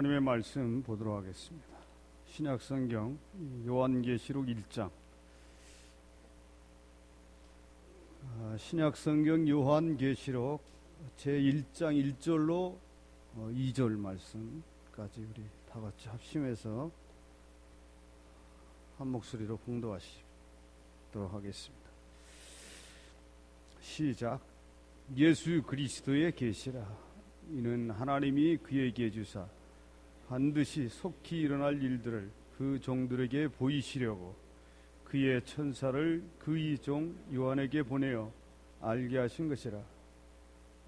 하나님의 말씀 보도록 하겠습니다. 신약성경 요한계시록 1장. 신약성경 요한계시록 제1장 1절로 2절 말씀까지 우리 다 같이 합심해서 한 목소리로 봉독하시도록 하겠습니다. 시작. 예수 그리스도의 계시라. 이는 하나님이 그에게 주사 반드시 속히 일어날 일들을 그 종들에게 보이시려고 그의 천사를 그의 종 요한에게 보내어 알게 하신 것이라.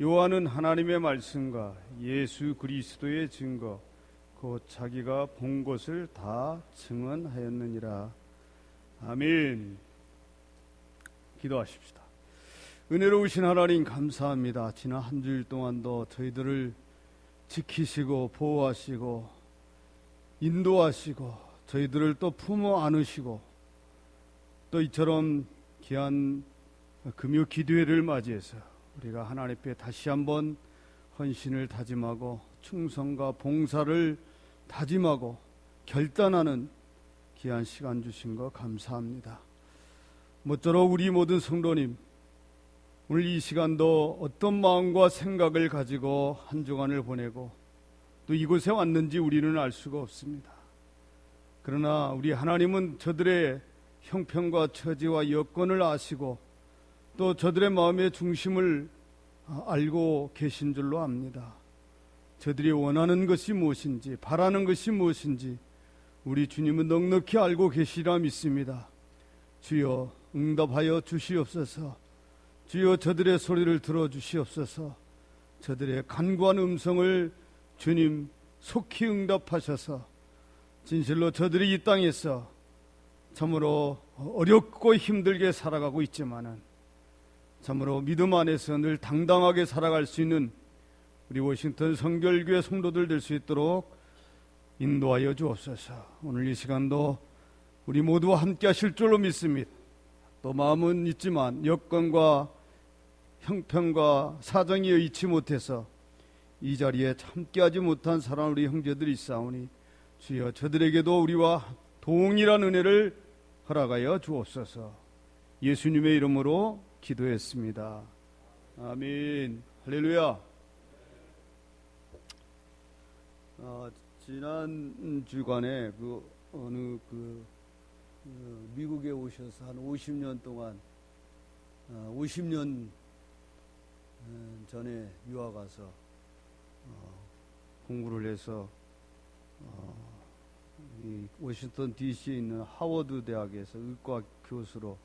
요한은 하나님의 말씀과 예수 그리스도의 증거 곧 자기가 본 것을 다 증언하였느니라. 아멘. 기도하십시다. 은혜로우신 하나님 감사합니다. 지난 한 주일 동안도 저희들을 지키시고 보호하시고 인도하시고 저희들을 또 품어 안으시고 또 이처럼 귀한 금요 기도회를 맞이해서 우리가 하나님 앞에 다시 한번 헌신을 다짐하고 충성과 봉사를 다짐하고 결단하는 귀한 시간 주신 것 감사합니다. 모쪼록 우리 모든 성도님 오늘 이 시간도 어떤 마음과 생각을 가지고 한 주간을 보내고 또 이곳에 왔는지 우리는 알 수가 없습니다. 그러나 우리 하나님은 저들의 형편과 처지와 여건을 아시고 또 저들의 마음의 중심을 알고 계신 줄로 압니다. 저들이 원하는 것이 무엇인지 바라는 것이 무엇인지 우리 주님은 넉넉히 알고 계시리라 믿습니다. 주여 응답하여 주시옵소서. 주여 저들의 소리를 들어주시옵소서. 저들의 간구한 음성을 주님 속히 응답하셔서 진실로 저들이 이 땅에서 참으로 어렵고 힘들게 살아가고 있지만은 참으로 믿음 안에서 늘 당당하게 살아갈 수 있는 우리 워싱턴 성결교회 성도들 될 수 있도록 인도하여 주옵소서. 오늘 이 시간도 우리 모두와 함께 하실 줄로 믿습니다. 또 마음은 있지만 여건과 형편과 사정이 여의치 못해서 이 자리에 함께하지 못한 사랑하는 우리 형제들이 있사오니 주여 저들에게도 우리와 동일한 은혜를 허락하여 주옵소서. 예수님의 이름으로 기도했습니다. 아멘. 할렐루야. 지난 주간에 어느 미국에 오셔서 한 50년 동안 50년 전에 유학 가서 공부를 해서 이 워싱턴 DC에 있는 하워드 대학에서 의과 교수로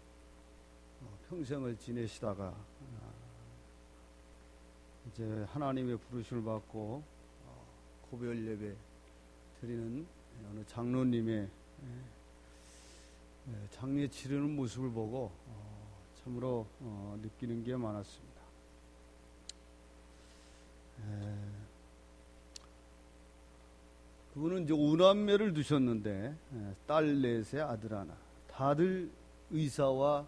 평생을 지내시다가 이제 하나님의 부르심을 받고 고별 예배 드리는 어느 장로님의 장례 치르는 모습을 보고 참으로 느끼는 게 많았습니다. 그분은 이제 5남매를 두셨는데 딸 넷에 아들 하나, 다들 의사와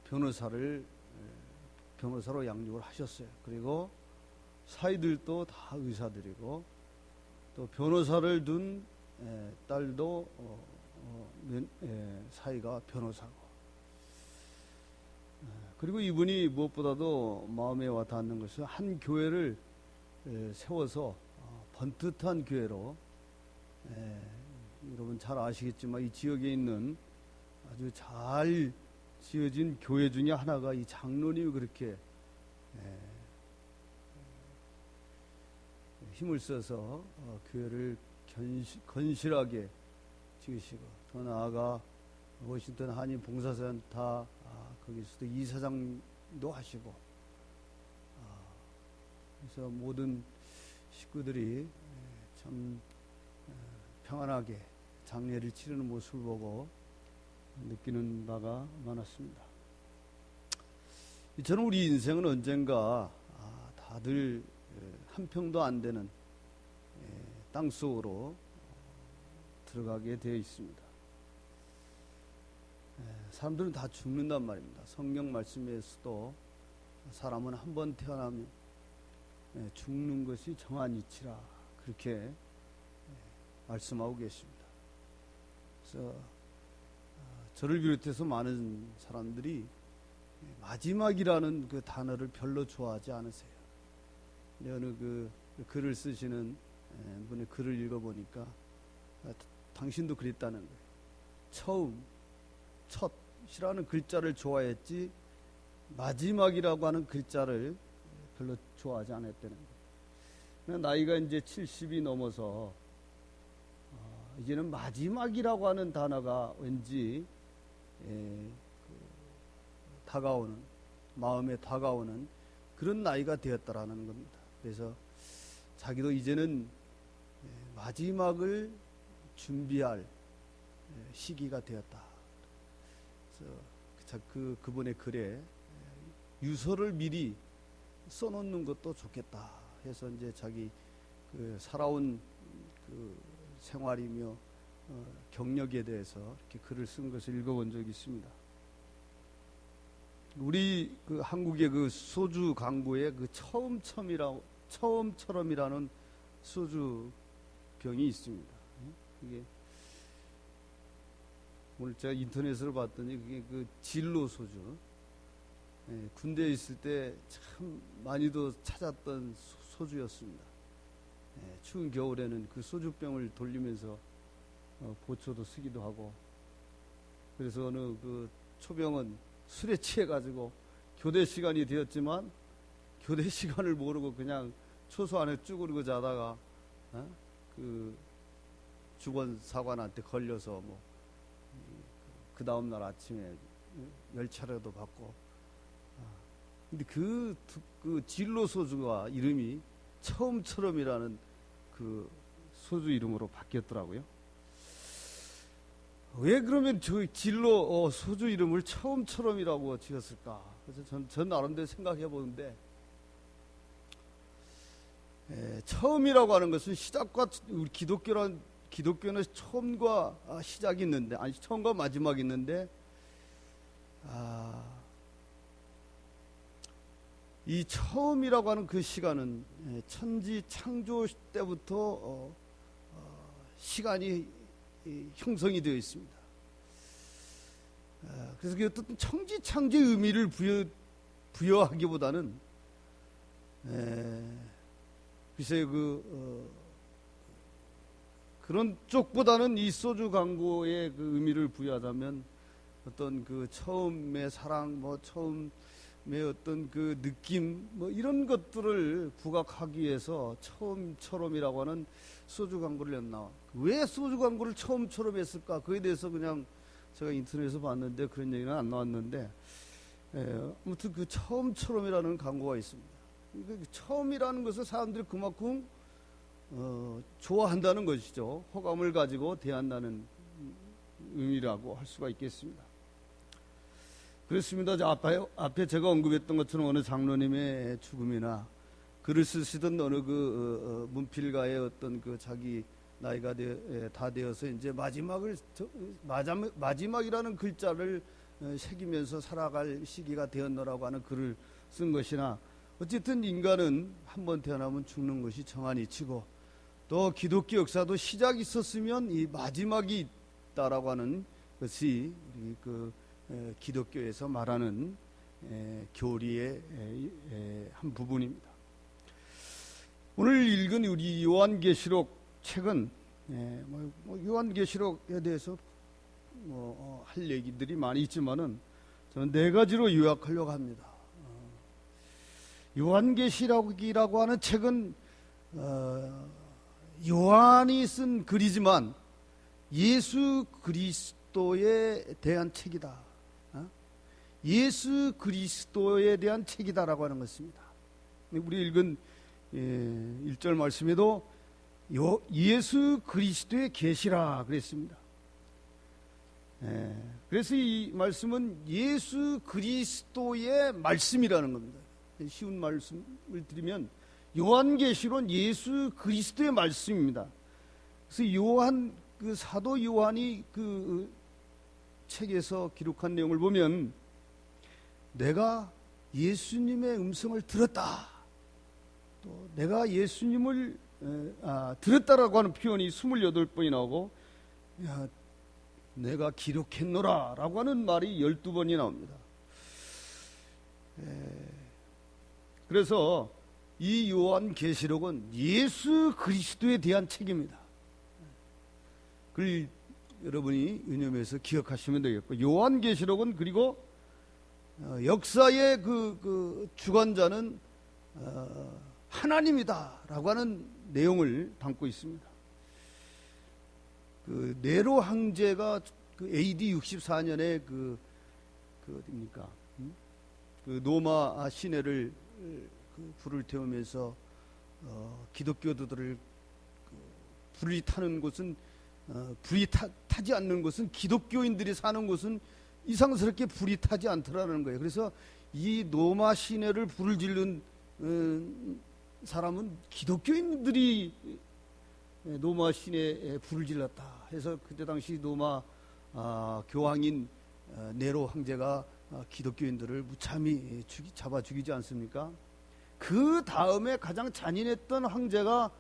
변호사로 양육을 하셨어요. 그리고 사위들도 다 의사들이고 또 변호사를 둔 딸도 사위가 변호사고, 그리고 이분이 무엇보다도 마음에 와 닿는 것은 한 교회를 세워서 번듯한 교회로, 여러분 잘 아시겠지만 이 지역에 있는 아주 잘 지어진 교회 중에 하나가 이 장로님이 그렇게 힘을 써서 교회를 건실하게 지으시고, 더 나아가 워싱턴 한인 봉사센터 거기서도 이사장도 하시고, 그래서 모든 식구들이 참 평안하게 장례를 치르는 모습을 보고 느끼는 바가 많았습니다. 저는 우리 인생은 언젠가 다들 한 평도 안 되는 땅속으로 들어가게 되어 있습니다. 사람들은 다 죽는단 말입니다. 성경 말씀에서도 사람은 한 번 태어나면 죽는 것이 정한 이치라 그렇게 말씀하고 계십니다. 그래서 저를 비롯해서 많은 사람들이 마지막이라는 그 단어를 별로 좋아하지 않으세요. 어느 그 글을 쓰시는 분의 글을 읽어보니까 당신도 그랬다는 거예요. 처음, 첫이라는 글자를 좋아했지 마지막이라고 하는 글자를 별로 좋아하지 않았다는 거예요. 나이가 이제 70이 넘어서 이제는 마지막이라고 하는 단어가 왠지 다가오는, 마음에 다가오는 그런 나이가 되었다라는 겁니다. 그래서 자기도 이제는 마지막을 준비할 시기가 되었다. 그래서 그분의 글에 유서를 미리 써놓는 것도 좋겠다 해서 이제 자기 그 살아온 그 생활이며 경력에 대해서 이렇게 글을 쓴 것을 읽어본 적이 있습니다. 우리 그 한국의 그 소주 광고에 그 처음처럼이라는 소주 병이 있습니다. 이게 오늘 제가 인터넷으로 봤더니 그게 그 진로 소주. 군대에 있을 때 참 많이도 찾았던 소주였습니다. 추운 겨울에는 그 소주병을 돌리면서 보초도 쓰기도 하고, 그래서 어느 그 초병은 술에 취해가지고 교대 시간이 되었지만 교대 시간을 모르고 그냥 초소 안에 쭈그리고 자다가 그 주권 사관한테 걸려서 그 다음 날 아침에 열차라도 받고. 근데 그 진로 소주가 이름이 처음처럼이라는 그 소주 이름으로 바뀌었더라고요. 왜 그러면 저 진로 소주 이름을 처음처럼이라고 지었을까? 그래서 전 나름대로 생각해 보는데, 처음이라고 하는 것은 시작과, 우리 기독교는 처음과 시작이 있는데, 아니 처음과 마지막이 있는데, 이 처음이라고 하는 그 시간은 천지 창조 때부터 시간이 형성이 되어 있습니다. 그래서 그 어떤 천지 창조의 의미를 부여하기보다는 글쎄 그런 쪽보다는 이 소주 광고의 그 의미를 부여하자면 어떤 그 처음의 사랑, 처음의 어떤 그 느낌, 이런 것들을 부각하기 위해서 처음처럼이라고 하는 소주 광고를 냈나. 왜 소주 광고를 처음처럼 했을까? 그에 대해서 그냥 제가 인터넷에서 봤는데 그런 얘기는 안 나왔는데, 아무튼 그 처음처럼이라는 광고가 있습니다. 처음이라는 것을 사람들이 그만큼 좋아한다는 것이죠. 호감을 가지고 대한다는 의미라고 할 수가 있겠습니다. 그렇습니다. 앞에 제가 언급했던 것처럼 어느 장로님의 죽음이나 글을 쓰시던 어느 그 문필가의 어떤 그 자기 나이가 다 되어서 이제 마지막이라는 글자를 새기면서 살아갈 시기가 되었노라고 하는 글을 쓴 것이나, 어쨌든 인간은 한번 태어나면 죽는 것이 정한이치고, 또 기독교 역사도 시작이 있었으면 이 마지막이 있다라고 하는 것이 우리 그 기독교에서 말하는 교리의 한 부분입니다. 오늘 읽은 우리 요한계시록 책은 요한계시록에 대해서 할 얘기들이 많이 있지만은 저는 4가지로 요약하려고 합니다. 요한계시록이라고 하는 책은 요한이 쓴 글이지만 예수 그리스도에 대한 책이다. 예수 그리스도에 대한 책이다라고 하는 것입니다. 우리 읽은 1절 말씀에도 예수 그리스도의 계시라 그랬습니다. 그래서 이 말씀은 예수 그리스도의 말씀이라는 겁니다. 쉬운 말씀을 드리면 요한계시록은 예수 그리스도의 말씀입니다. 그래서 그 사도 요한이 그 책에서 기록한 내용을 보면, 내가 예수님의 음성을 들었다, 또 내가 예수님을 들었다라고 하는 표현이 28번이 나오고, 야, 내가 기록했노라 라고 하는 말이 12번이 나옵니다. 그래서 이 요한계시록은 예수 그리스도에 대한 책입니다. 그걸 여러분이 유념해서 기억하시면 되겠고, 요한계시록은 그리고 역사의 그 주관자는 하나님이다 라고 하는 내용을 담고 있습니다. 그 네로 황제가 그 AD 64년에 그 어딥니까? 그 노마 시내를 그 불을 태우면서 기독교도들을 불이 타는 곳은 불이 타지 않는 곳은, 기독교인들이 사는 곳은 이상스럽게 불이 타지 않더라는 거예요. 그래서 이 노마 시내를 불을 지른 사람은 기독교인들이 노마 시내에 불을 질렀다 해서, 그때 당시 노마 교황인 네로 황제가 기독교인들을 무참히 잡아 죽이지 않습니까? 그 다음에 가장 잔인했던 황제가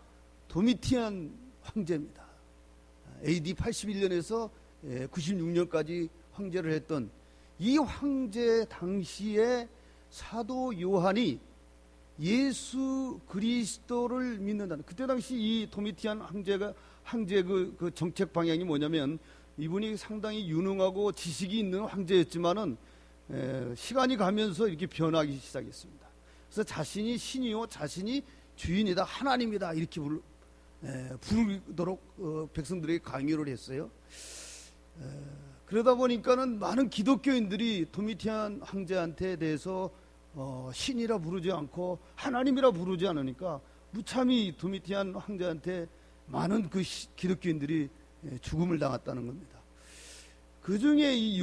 도미티안 황제입니다. AD 81년에서 96년까지 황제를 했던 이 황제 당시에 사도 요한이 예수 그리스도를 믿는다는, 그때 당시 이 도미티안 황제의 그 정책 방향이 뭐냐면, 이분이 상당히 유능하고 지식이 있는 황제였지만은 시간이 가면서 이렇게 변하기 시작했습니다. 그래서 자신이 신이요 자신이 주인이다, 하나님이다 이렇게 부르도록 백성들에게 강요를 했어요. 그러다 보니까는 많은 기독교인들이 도미티안 황제한테 대해서 신이라 부르지 않고 하나님이라 부르지 않으니까 무참히 도미티안 황제한테 많은 그 기독교인들이 죽음을 당했다는 겁니다. 그 중에 이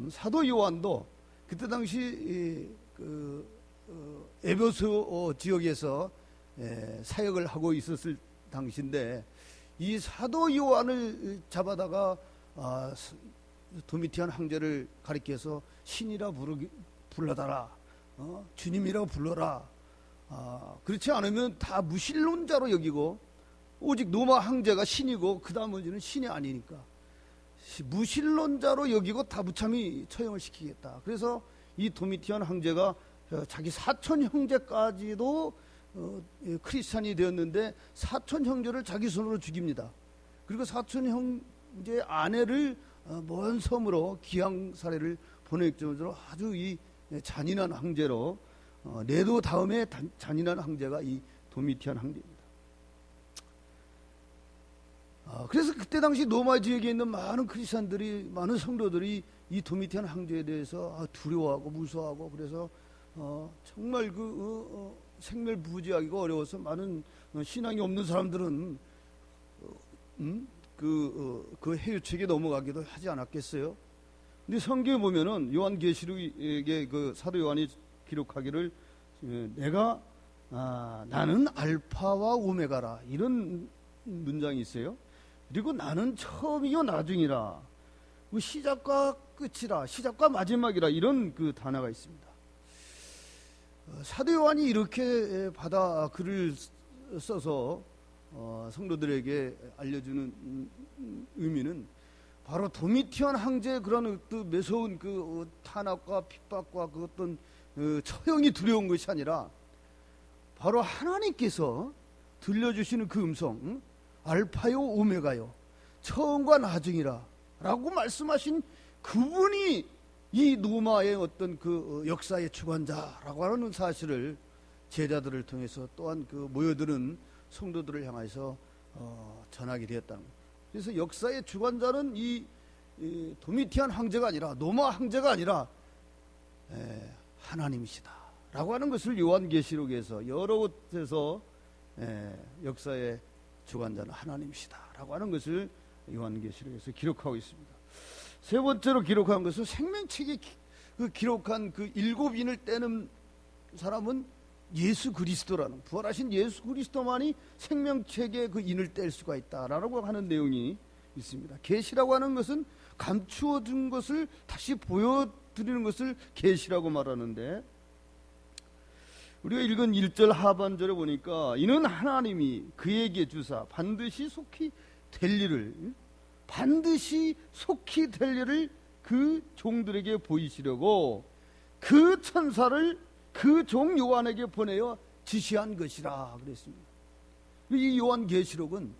사도 요한도 그때 당시 에베소 지역에서 사역을 하고 있었을 당시인데, 이 사도 요한을 잡아다가 도미티안 황제를 가리켜서 신이라 불러달라, 주님이라고 불러라. 그렇지 않으면 다 무신론자로 여기고, 오직 노마 황제가 신이고 그 나머지는 신이 아니니까 무신론자로 여기고 다 무참히 처형을 시키겠다. 그래서 이 도미티안 황제가 자기 사촌 형제까지도 크리스찬이 되었는데, 사촌 형제를 자기 손으로 죽입니다. 그리고 사촌 형제 아내를 먼 섬으로 기양사례를 보낼 정도로 아주 이 잔인한 황제로, 네로 다음에 잔인한 황제가 이 도미티안 황제입니다. 그래서 그때 당시 로마 지역에 있는 많은 크리스찬들이, 많은 성도들이 이 도미티안 황제에 대해서 두려워하고 무서워하고, 그래서 정말 생멸부지하기가 어려워서 많은 신앙이 없는 사람들은 그 해유책에 넘어가기도 하지 않았겠어요. 근데 성경에 보면은 요한계시록에 그 사도 요한이 기록하기를 나는 알파와 오메가라 이런 문장이 있어요. 그리고 나는 처음이요 나중이라, 시작과 끝이라, 시작과 마지막이라, 이런 그 단어가 있습니다. 사도 요한이 이렇게 받아 글을 써서 성도들에게 알려주는 의미는 바로 도미티안 황제의 그런 매서운 그 탄압과 핍박과 그 어떤 처형이 두려운 것이 아니라, 바로 하나님께서 들려주시는 그 음성, 알파요 오메가요, 처음과 나중이라 라고 말씀하신 그분이 이 노마의 어떤 그 역사의 주관자라고 하는 사실을 제자들을 통해서, 또한 그 모여드는 성도들을 향해서 전하게 되었다는 거예요. 그래서 역사의 주관자는 이 도미티안 황제가 아니라, 노마 황제가 아니라 하나님이시다 라고 하는 것을 요한계시록에서 여러 곳에서 역사의 주관자는 하나님이시다 라고 하는 것을 요한계시록에서 기록하고 있습니다. 세 번째로 기록한 것은, 생명책에 기록한 그 7인을 떼는 사람은 예수 그리스도라는, 부활하신 예수 그리스도만이 생명책에 그 인을 뗄 수가 있다라고 하는 내용이 있습니다. 계시라고 하는 것은 감추어 둔 것을 다시 보여드리는 것을 계시라고 말하는데, 우리가 읽은 1절 하반절에 보니까 이는 하나님이 그에게 주사 반드시 속히 될 일을 그 종들에게 보이시려고 그 천사를 그 종 요한에게 보내어 지시한 것이라 그랬습니다. 이 요한계시록은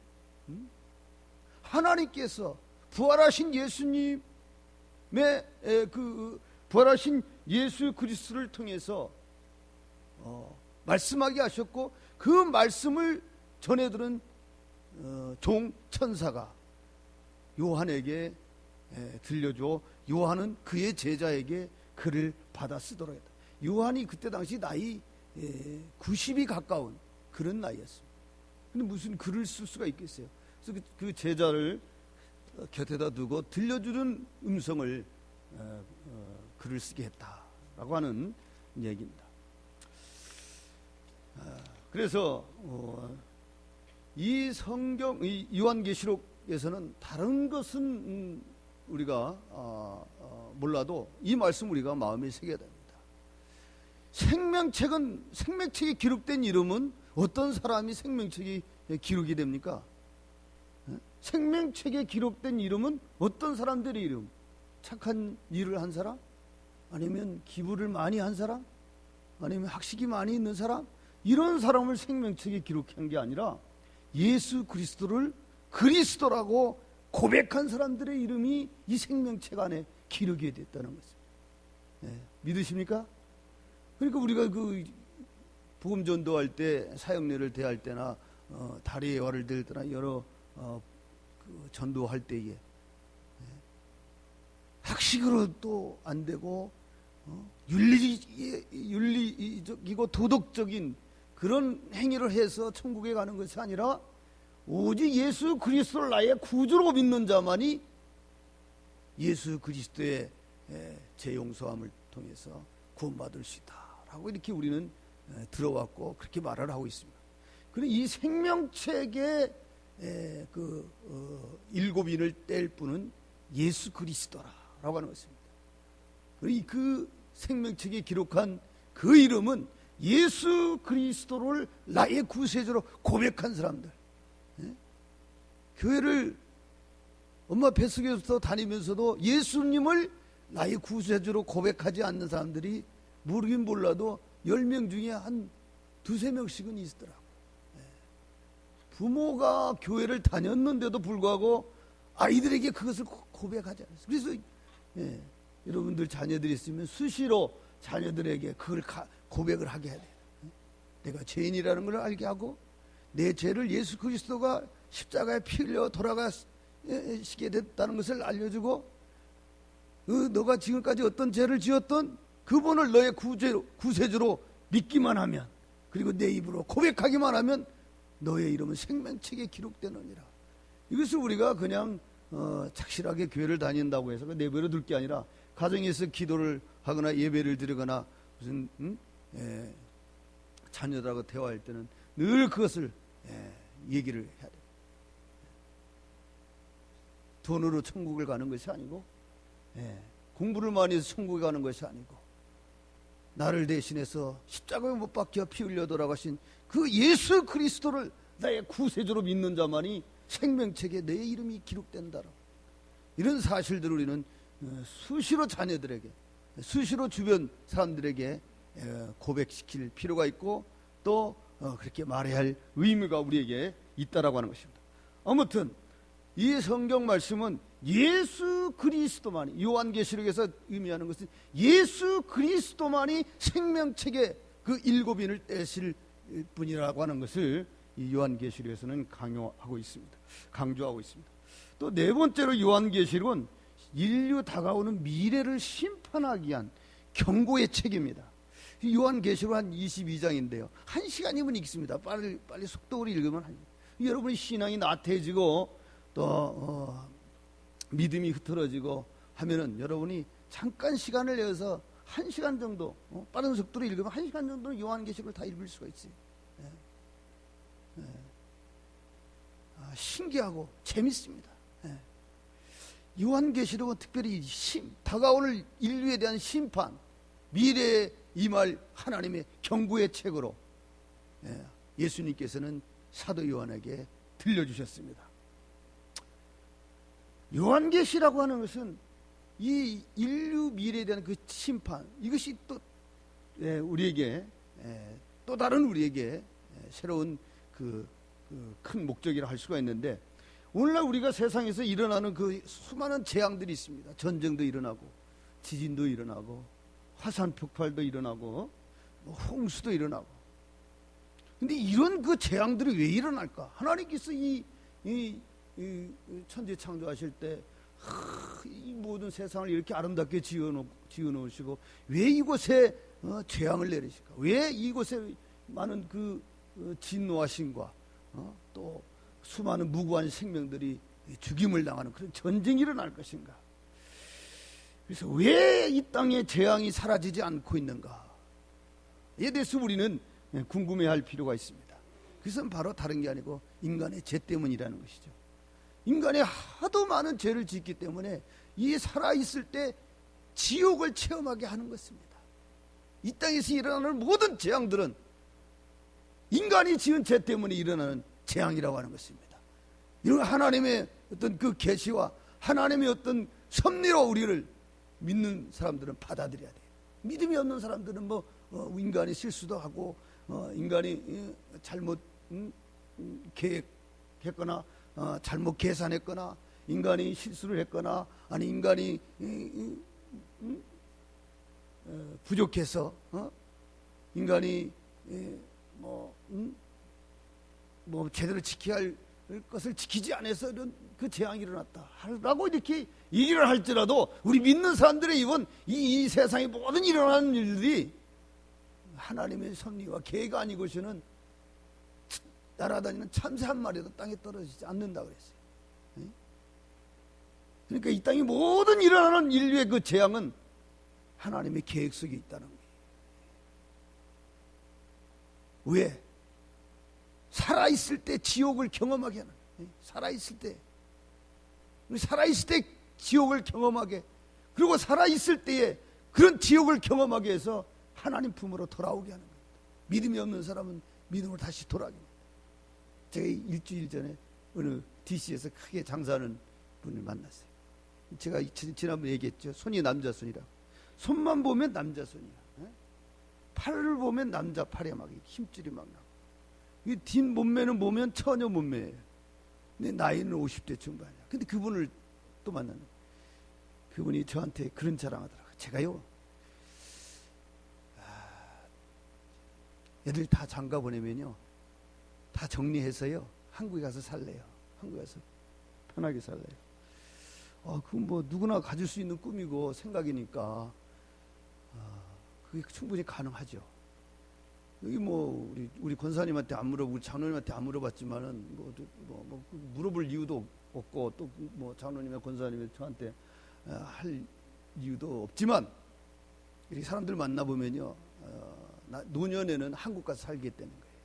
하나님께서 부활하신 예수님의 부활하신 예수 그리스도를 통해서 말씀하게 하셨고, 그 말씀을 전해들은 종 천사가 요한에게 들려줘 요한은 그의 제자에게 글을 받아 쓰도록 했다. 요한이 그때 당시 나이 90이 가까운 그런 나이였습니다. 근데 무슨 글을 쓸 수가 있겠어요? 그래서 그 제자를 곁에다 두고 들려주는 음성을 글을 쓰게 했다라고 하는 얘기입니다. 그래서 이 성경, 이 요한계시록에서는 다른 것은 우리가 몰라도 이 말씀 우리가 마음에 새겨야 됩니다. 생명책에 기록된 이름은 어떤 사람이 생명책에 기록이 됩니까? 생명책에 기록된 이름은 어떤 사람들의 이름? 착한 일을 한 사람? 아니면 기부를 많이 한 사람? 아니면 학식이 많이 있는 사람? 이런 사람을 생명책에 기록한 게 아니라 예수 그리스도를 그리스도라고 고백한 사람들의 이름이 이 생명책 안에 기록이 됐다는 것입니다. 믿으십니까? 그러니까 우리가 그 복음 전도할 때, 사역례를 대할 때나 다리의 예화를 들 때나 여러 그 전도할 때에 학식으로 또 안 되고 윤리적이고 도덕적인 그런 행위를 해서 천국에 가는 것이 아니라 오직 예수 그리스도를 나의 구주로 믿는 자만이 예수 그리스도의 재용서함을 통해서 구원받을 수 있다라고 이렇게 우리는 들어왔고 그렇게 말을 하고 있습니다. 그리고 이 생명책의 일곱인을 뗄 분은 예수 그리스도라고 하는 것입니다. 그리고 그 생명책에 기록한 그 이름은 예수 그리스도를 나의 구세주로 고백한 사람들, 교회를 엄마 뱃속에서 다니면서도 예수님을 나의 구세주로 고백하지 않는 사람들이 모르긴 몰라도 10명 중에 한 2~3명씩은 있더라고요. 부모가 교회를 다녔는데도 불구하고 아이들에게 그것을 고백하지 않았어요. 그래서 여러분들 자녀들이 있으면 수시로 자녀들에게 그걸 고백을 하게 해야 돼요. 내가 죄인이라는 걸 알게 하고 내 죄를 예수 그리스도가 십자가에 피 흘려 돌아가시게 됐다는 것을 알려주고, 너가 지금까지 어떤 죄를 지었던 그분을 너의 구세주로 믿기만 하면, 그리고 내 입으로 고백하기만 하면 너의 이름은 생명책에 기록되느니라. 이것을 우리가 그냥 착실하게 교회를 다닌다고 해서 내버려 둘 게 아니라 가정에서 기도를 하거나 예배를 드리거나 무슨 자녀들하고 대화할 때는 늘 그것을 얘기를 해야 돼요. 돈으로 천국을 가는 것이 아니고, 공부를 많이 해서 천국에 가는 것이 아니고, 나를 대신해서 십자가에 못 박혀 피 흘려 돌아가신 그 예수 그리스도를 나의 구세주로 믿는 자만이 생명책에 내 이름이 기록된다라. 이런 사실들을 우리는 수시로 자녀들에게, 수시로 주변 사람들에게 고백시킬 필요가 있고, 또 그렇게 말해야 할 의무가 우리에게 있다라고 하는 것입니다. 아무튼 이 성경 말씀은 예수 그리스도만이, 요한계시록에서 의미하는 것은 예수 그리스도만이 생명책의 그 일곱인을 떼실 분이라고 하는 것을 이 요한계시록에서는 강조하고 있습니다. 또 네 번째로 요한계시록은 인류 다가오는 미래를 심판하기 위한 경고의 책입니다. 요한계시록 한 22장인데요. 1시간이면 읽습니다. 빨리 속도로 읽으면 여러분의 신앙이 나태해지고 또 믿음이 흐트러지고 하면은 여러분이 잠깐 시간을 내서 1시간 정도 빠른 속도로 읽으면 1시간 정도는 요한계시록을 다 읽을 수가 있어요. 신기하고 재밌습니다. 요한계시록은 특별히 다가오는 인류에 대한 심판, 미래의 이 말 하나님의 경고의 책으로 예수님께서는 사도 요한에게 들려주셨습니다. 요한계시라고 하는 것은 이 인류 미래에 대한 그 심판, 이것이 또 우리에게 또 다른 우리에게 새로운 그 큰 목적이라 할 수가 있는데, 오늘날 우리가 세상에서 일어나는 그 수많은 재앙들이 있습니다. 전쟁도 일어나고 지진도 일어나고 화산 폭발도 일어나고 홍수도 일어나고. 근데 이런 그 재앙들이 왜 일어날까? 하나님께서 이 천지 창조하실 때 이 모든 세상을 이렇게 아름답게 지어놓으시고 왜 이곳에 재앙을 내리실까? 왜 이곳에 많은 그 진노하심과 또 수많은 무고한 생명들이 죽임을 당하는 그런 전쟁이 일어날 것인가? 그래서 왜 이 땅에 재앙이 사라지지 않고 있는가? 이에 대해서 우리는 궁금해할 필요가 있습니다. 그것은 바로 다른 게 아니고 인간의 죄 때문이라는 것이죠. 인간이 하도 많은 죄를 짓기 때문에 이 살아있을 때 지옥을 체험하게 하는 것입니다. 이 땅에서 일어나는 모든 재앙들은 인간이 지은 죄 때문에 일어나는 재앙이라고 하는 것입니다. 이런 하나님의 어떤 그 계시와 하나님의 어떤 섭리로 우리를 믿는 사람들은 받아들여야 돼요. 믿음이 없는 사람들은 인간이 실수도 하고 인간이 잘못 계획했거나 잘못 계산했거나 인간이 실수를 했거나 아니 인간이 부족해서 인간이 제대로 지켜야 할 것을 지키지 않아서 이런 그 재앙이 일어났다 라고 이렇게 얘기를 할지라도 우리 믿는 사람들의 이번 이 세상의 모든 일어나는 일들이 하나님의 섭리와 계획 아니고서는 날아다니는 참새 한 마리도 땅에 떨어지지 않는다 그랬어요. 그러니까 이 땅의 모든 일어나는 인류의 그 재앙은 하나님의 계획 속에 있다는 거예요. 왜? 살아있을 때 지옥을 경험하게 하는 거예요. 살아있을 때 지옥을 경험하게, 그리고 살아있을 때에 그런 지옥을 경험하게 해서 하나님 품으로 돌아오게 하는 겁니다. 믿음이 없는 사람은 믿음으로 다시 돌아오게 합니다. 제가 일주일 전에 어느 DC에서 크게 장사하는 분을 만났어요. 제가 지난번에 얘기했죠. 손이 남자 손이라고. 손만 보면 남자 손이야. 팔을 보면 남자 팔에 막 힘줄이 막 나고. 이 뒷 몸매는 보면 처녀 몸매예요. 근데 나이는 50대 중반이야. 근데 그분을 또 만났는데 그분이 저한테 그런 자랑하더라고요. 제가요, 애들 다 장가 보내면요, 다 정리해서요 한국에 가서 살래요. 한국에 가서 편하게 살래요. 그건 누구나 가질 수 있는 꿈이고 생각이니까 그게 충분히 가능하죠. 여기 우리 권사님한테 안 물어보고 우리 장로님한테 안 물어봤지만은 물어볼 이유도 없고 또 장로님의 권사님이 저한테 할 이유도 없지만 이렇게 사람들 만나보면요, 노년에는 한국 가서 살겠다는 거예요.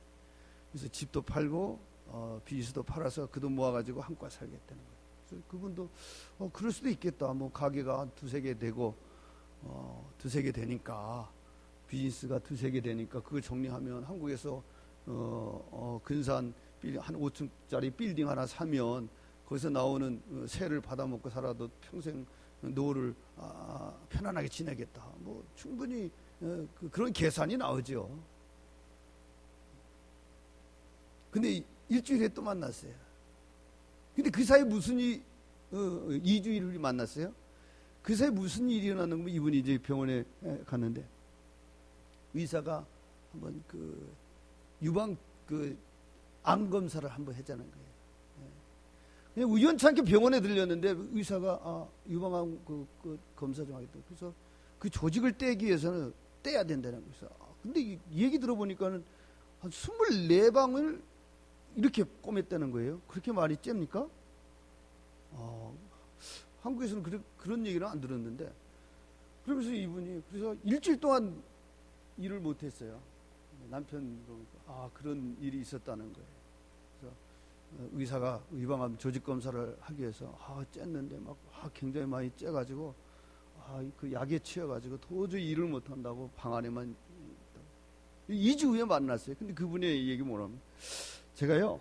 그래서 집도 팔고 비즈도 팔아서 그 돈 모아가지고 한국 가서 살겠다는 거예요. 그래서 그분도 그럴 수도 있겠다. 가게가 한 두세 개 되고 두세 개 되니까 비즈니스가 두세 개 되니까 그걸 정리하면 한국에서 근사한 한 5층짜리 빌딩 하나 사면 거기서 나오는 세를 받아먹고 살아도 평생 노후를 편안하게 지내겠다. 충분히 그런 계산이 나오죠. 근데 일주일에 또 만났어요. 근데 그 사이에 무슨 2주일을 만났어요. 그 사이에 무슨 일이 일어났는 거, 이분이 이제 병원에 갔는데 의사가 한번 유방 암 검사를 한번 했자는 거예요. 그냥 우연찮게 병원에 들렸는데 의사가 유방암 검사 좀 하겠다. 그래서 그 조직을 떼기 위해서는 떼야 된다는 거예요. 근데 이 얘기 들어보니까는 한 24방을 이렇게 꼬맸다는 거예요. 그렇게 많이 잽니까? 한국에서는 그런 얘기를 안 들었는데, 그러면서 이분이 그래서 일주일 동안 일을 못했어요. 남편 보니까 그런 일이 있었다는 거예요. 그래서 의사가 유방암 조직 검사를 하기 위해서 쨌는데 굉장히 많이 째가지고 그 약에 취해가지고 도저히 일을 못한다고 방 안에만 있다고. 2주 후에 만났어요. 근데 그분이 얘기 뭐냐면, 제가요,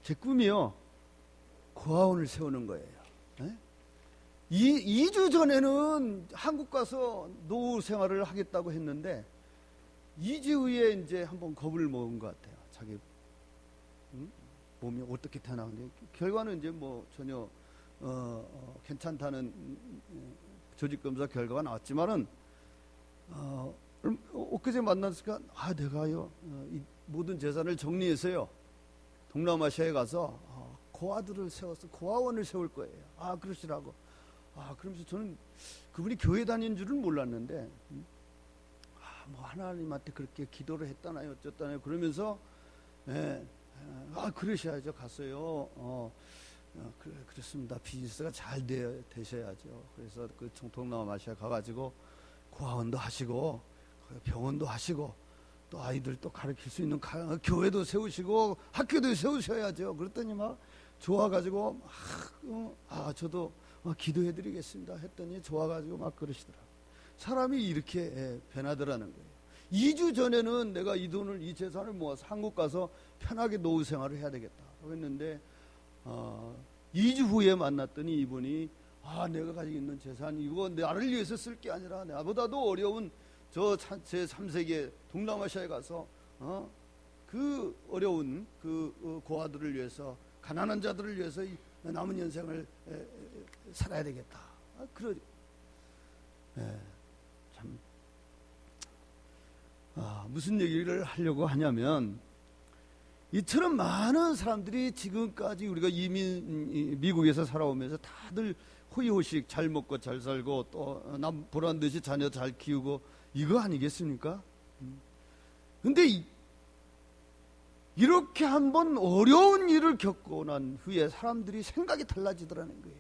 제 꿈이요, 고아원을 세우는 거예요. 네? 2주 전에는 한국 가서 노후 생활을 하겠다고 했는데 2주 후에 이제 한번 겁을 먹은 것 같아요. 자기 몸이 어떻게 태어나는데 결과는 이제 뭐 전혀 괜찮다는 조직 검사 결과가 나왔지만은 엊그제 만났으니까 내가요 이 모든 재산을 정리해서요 동남아시아에 가서 고아들을 세워서 고아원을 세울 거예요. 그러시라고. 그러면서 저는 그분이 교회 다니는 줄은 몰랐는데 뭐 하나님한테 그렇게 기도를 했다나요 어쨌다나요 그러면서 그러셔야죠. 갔어요. 그렇습니다. 비즈니스가 잘 되셔야죠. 그래서 그 동남아시아 가가지고 고아원도 하시고 병원도 하시고 또 아이들 또 가르칠 수 있는 교회도 세우시고 학교도 세우셔야죠. 그랬더니 막 좋아가지고 저도 기도해드리겠습니다 했더니 좋아가지고 막 그러시더라고요. 사람이 이렇게 변하더라는 거예요. 2주 전에는 내가 이 돈을 이 재산을 모아서 한국 가서 편하게 노후 생활을 해야 되겠다 했는데 2주 후에 만났더니 이분이 내가 가지고 있는 재산 이거 나를 위해서 쓸 게 아니라 나보다도 어려운 저 제3세계 동남아시아에 가서 그 어려운 그 고아들을 위해서 가난한 자들을 위해서 남은 인생을 살아야 되겠다. 참 무슨 얘기를 하려고 하냐면 이처럼 많은 사람들이 지금까지 우리가 미국에서 살아오면서 다들 호의호식 잘 먹고 잘 살고 또 남 보란 듯이 자녀 잘 키우고 이거 아니겠습니까? 근데 이렇게 한번 어려운 일을 겪고 난 후에 사람들이 생각이 달라지더라는 거예요.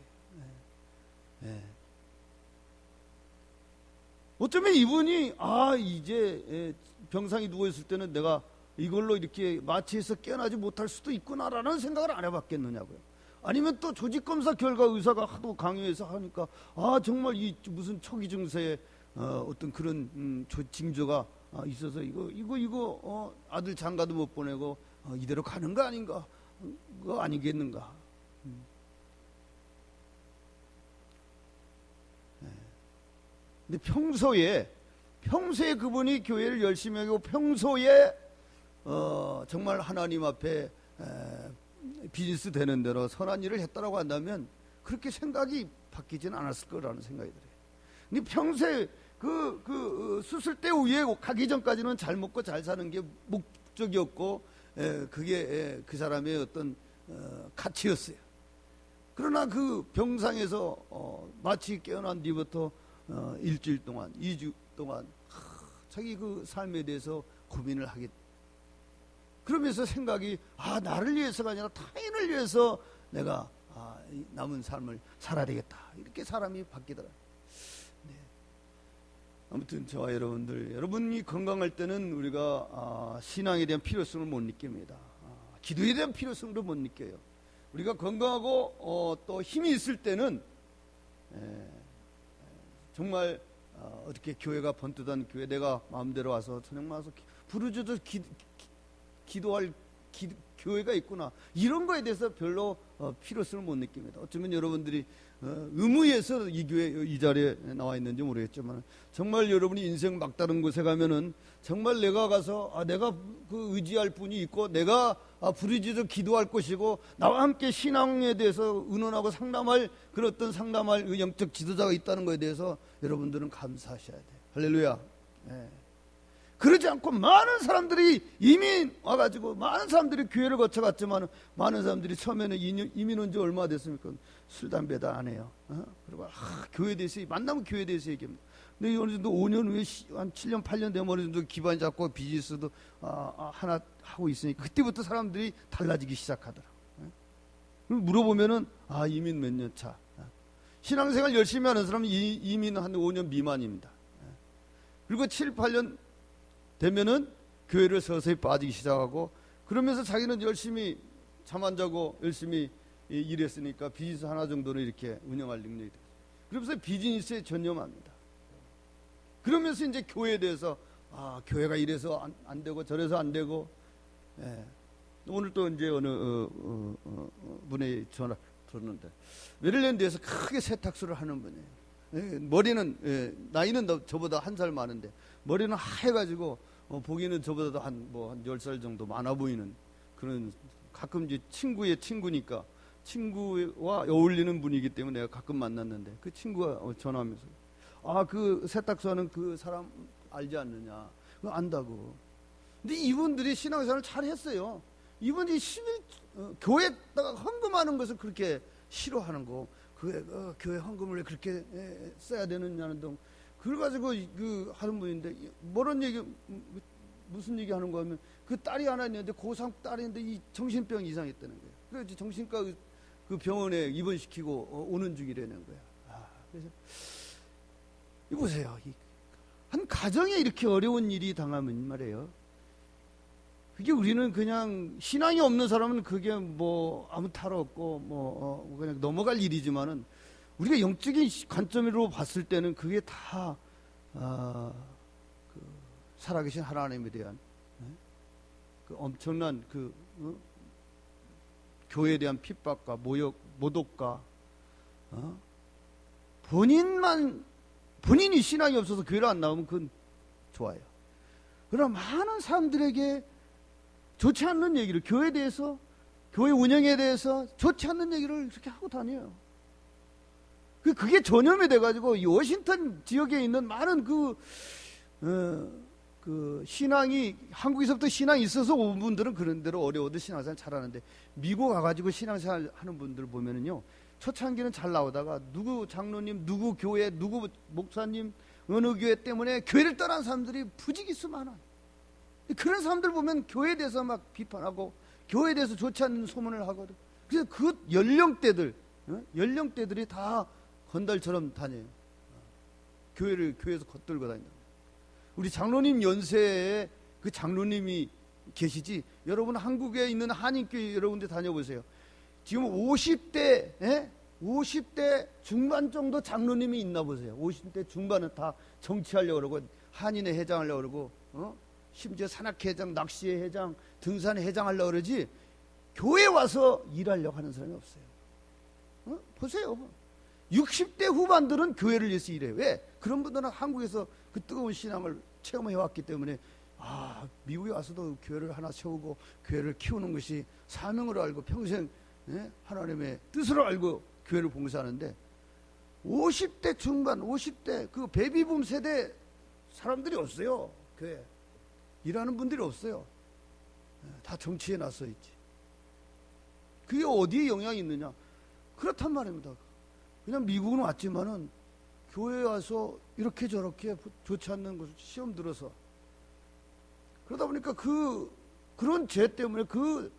어쩌면 이분이 이제 병상에 누워있을 때는 내가 이걸로 이렇게 마취해서 깨어나지 못할 수도 있구나라는 생각을 안 해봤겠느냐고요. 아니면 또 조직검사 결과 의사가 하도 강요해서 하니까 정말 이 무슨 초기 증세에 어떤 그런 징조가 있어서 이거 아들 장가도 못 보내고 이대로 가는 거 아닌가? 그거 아니겠는가? 근데 평소에 그분이 교회를 열심히 하고 평소에 정말 하나님 앞에 비즈니스 되는 대로 선한 일을 했다라고 한다면 그렇게 생각이 바뀌지는 않았을 거라는 생각이 들어요. 근데 평소에 그 수술 때 후에 가기 전까지는 잘 먹고 잘 사는 게 목적이었고 그게 그 사람의 어떤 가치였어요. 그러나 그 병상에서 마치 깨어난 뒤부터 일주일 동안 2주 동안 자기 그 삶에 대해서 고민을 하게 그러면서 생각이 나를 위해서가 아니라 타인을 위해서 내가 남은 삶을 살아야 되겠다 이렇게 사람이 바뀌더라. 아무튼 저와 여러분이 건강할 때는 우리가 신앙에 대한 필요성을 못 느낍니다. 기도에 대한 필요성도 못 느껴요. 우리가 건강하고 또 힘이 있을 때는 정말 어떻게 교회가 번듯한 교회 내가 마음대로 와서 저녁 와서 부르짖어 기도할 교회가 있구나 이런 거에 대해서 별로 필요성을 못 느낍니다. 어쩌면 여러분들이 의무에서 이 교회 이 자리에 나와 있는지 모르겠지만 정말 여러분이 인생 막다른 곳에 가면은 정말 내가 가서 내가 그 의지할 분이 있고 내가 부르짖어 기도할 것이고 나와 함께 신앙에 대해서 의논하고 상담할 그런 어떤 상담할 그 영적 지도자가 있다는 것에 대해서 여러분들은 감사하셔야 돼요. 할렐루야. 그러지 않고 많은 사람들이 이미 와가지고 많은 사람들이 교회를 거쳐갔지만 많은 사람들이 처음에는 이민 온 지 얼마 됐습니까? 술, 담배 다 안 해요. 그리고 교회에 대해서 만나면 교회에 대해서 얘기합니다. 근데 어느 정도 5년 후에 한 7년 8년 되면 어느 정도 기반 잡고 비즈니스도 하나 하고 있으니까 그때부터 사람들이 달라지기 시작하더라고요. 물어보면은 이민 몇 년 차. 신앙생활 열심히 하는 사람은 이민 한 5년 미만입니다. 그리고 7, 8년 되면은 교회를 서서히 빠지기 시작하고 그러면서 자기는 열심히 잠 안 자고 열심히 일했으니까 비즈니스 하나 정도는 이렇게 운영할 능력이 돼요. 그러면서 비즈니스에 전념합니다. 그러면서 이제 교회에 대해서 교회가 이래서 안 되고 저래서 안 되고. 예. 오늘 또 이제 어느 분의 전화 들었는데 메릴랜드에서 크게 세탁소를 하는 분이에요. 예. 머리는 나이는 저보다 한 살 많은데 머리는 하얘가지고 보기에는 저보다도 한 10살 정도 많아 보이는 그런, 가끔 이제 친구의 친구니까 친구와 어울리는 분이기 때문에 내가 가끔 만났는데 그 친구가 전화하면서 그 세탁소 하는 그 사람 알지 않느냐. 그거 안다고. 근데 이분들이 신앙생활을 잘 했어요. 이분이 교회에다가 헌금하는 것을 그렇게 싫어하는 거. 교회 헌금을 왜 그렇게 써야 되느냐는 등. 그래가지고 하는 분인데, 무슨 얘기 하는 거 하면, 그 딸이 하나 있는데, 고3 딸이 있는데, 이 정신병 이상했다는 거예요. 그래서 정신과 그 병원에 입원시키고 오는 중이라는 거야. 그래서, 이거 보세요. 한 가정에 이렇게 어려운 일이 당하면 말이에요. 그게 우리는 그냥 신앙이 없는 사람은 그게 아무 탈 없고 그냥 넘어갈 일이지만은 우리가 영적인 관점으로 봤을 때는 그게 다 살아계신 하나님에 대한 그 엄청난 교회에 대한 핍박과 모독과 본인이 신앙이 없어서 교회를 안 나오면 그건 좋아요. 그러나 많은 사람들에게 좋지 않는 얘기를, 교회에 대해서, 교회 운영에 대해서 좋지 않는 얘기를 이렇게 하고 다녀요. 그게 전염이 돼가지고 이 워싱턴 지역에 있는 많은 신앙이, 한국에서부터 신앙이 있어서 온 분들은 그런 대로 어려워도 신앙생활 잘하는데, 미국 가가지고 신앙생활 하는 분들 보면은요, 초창기는 잘 나오다가 누구 장로님, 누구 교회, 누구 목사님, 어느 교회 때문에 교회를 떠난 사람들이 부지기수 많아. 그런 사람들 보면 교회에 대해서 막 비판하고 교회에 대해서 좋지 않는 소문을 하거든. 그래서 그 연령대들이 다 건달처럼 다녀요. 교회에서 겉돌고 다닌다. 우리 장로님 연세에 그 장로님이 계시지. 여러분 한국에 있는 한인교회 여러 군데 다녀보세요. 지금 50대 중반 정도 장로님이 있나 보세요. 50대 중반은 다 정치하려고 그러고 한인회 회장하려고 그러고 심지어 산악회장, 낚시회 회장, 등산회 회장 하려고 그러지 교회 와서 일하려고 하는 사람이 없어요. 보세요. 60대 후반들은 교회를 위해서 일해요. 왜? 그런 분들은 한국에서 그 뜨거운 신앙을 체험해왔기 때문에 미국에 와서도 교회를 하나 세우고 교회를 키우는 것이 사명으로 알고 평생 하나님의 뜻으로 알고 교회를 봉사하는데 50대 중반, 50대 그 베이비붐 세대 사람들이 없어요. 교회 일하는 분들이 없어요. 다 정치에 나서 있지. 그게 어디에 영향이 있느냐? 그렇단 말입니다. 그냥 미국은 왔지만은 교회에 와서 이렇게 저렇게 좋지 않는 것을 시험 들어서 그러다 보니까 그런 죄 때문에 그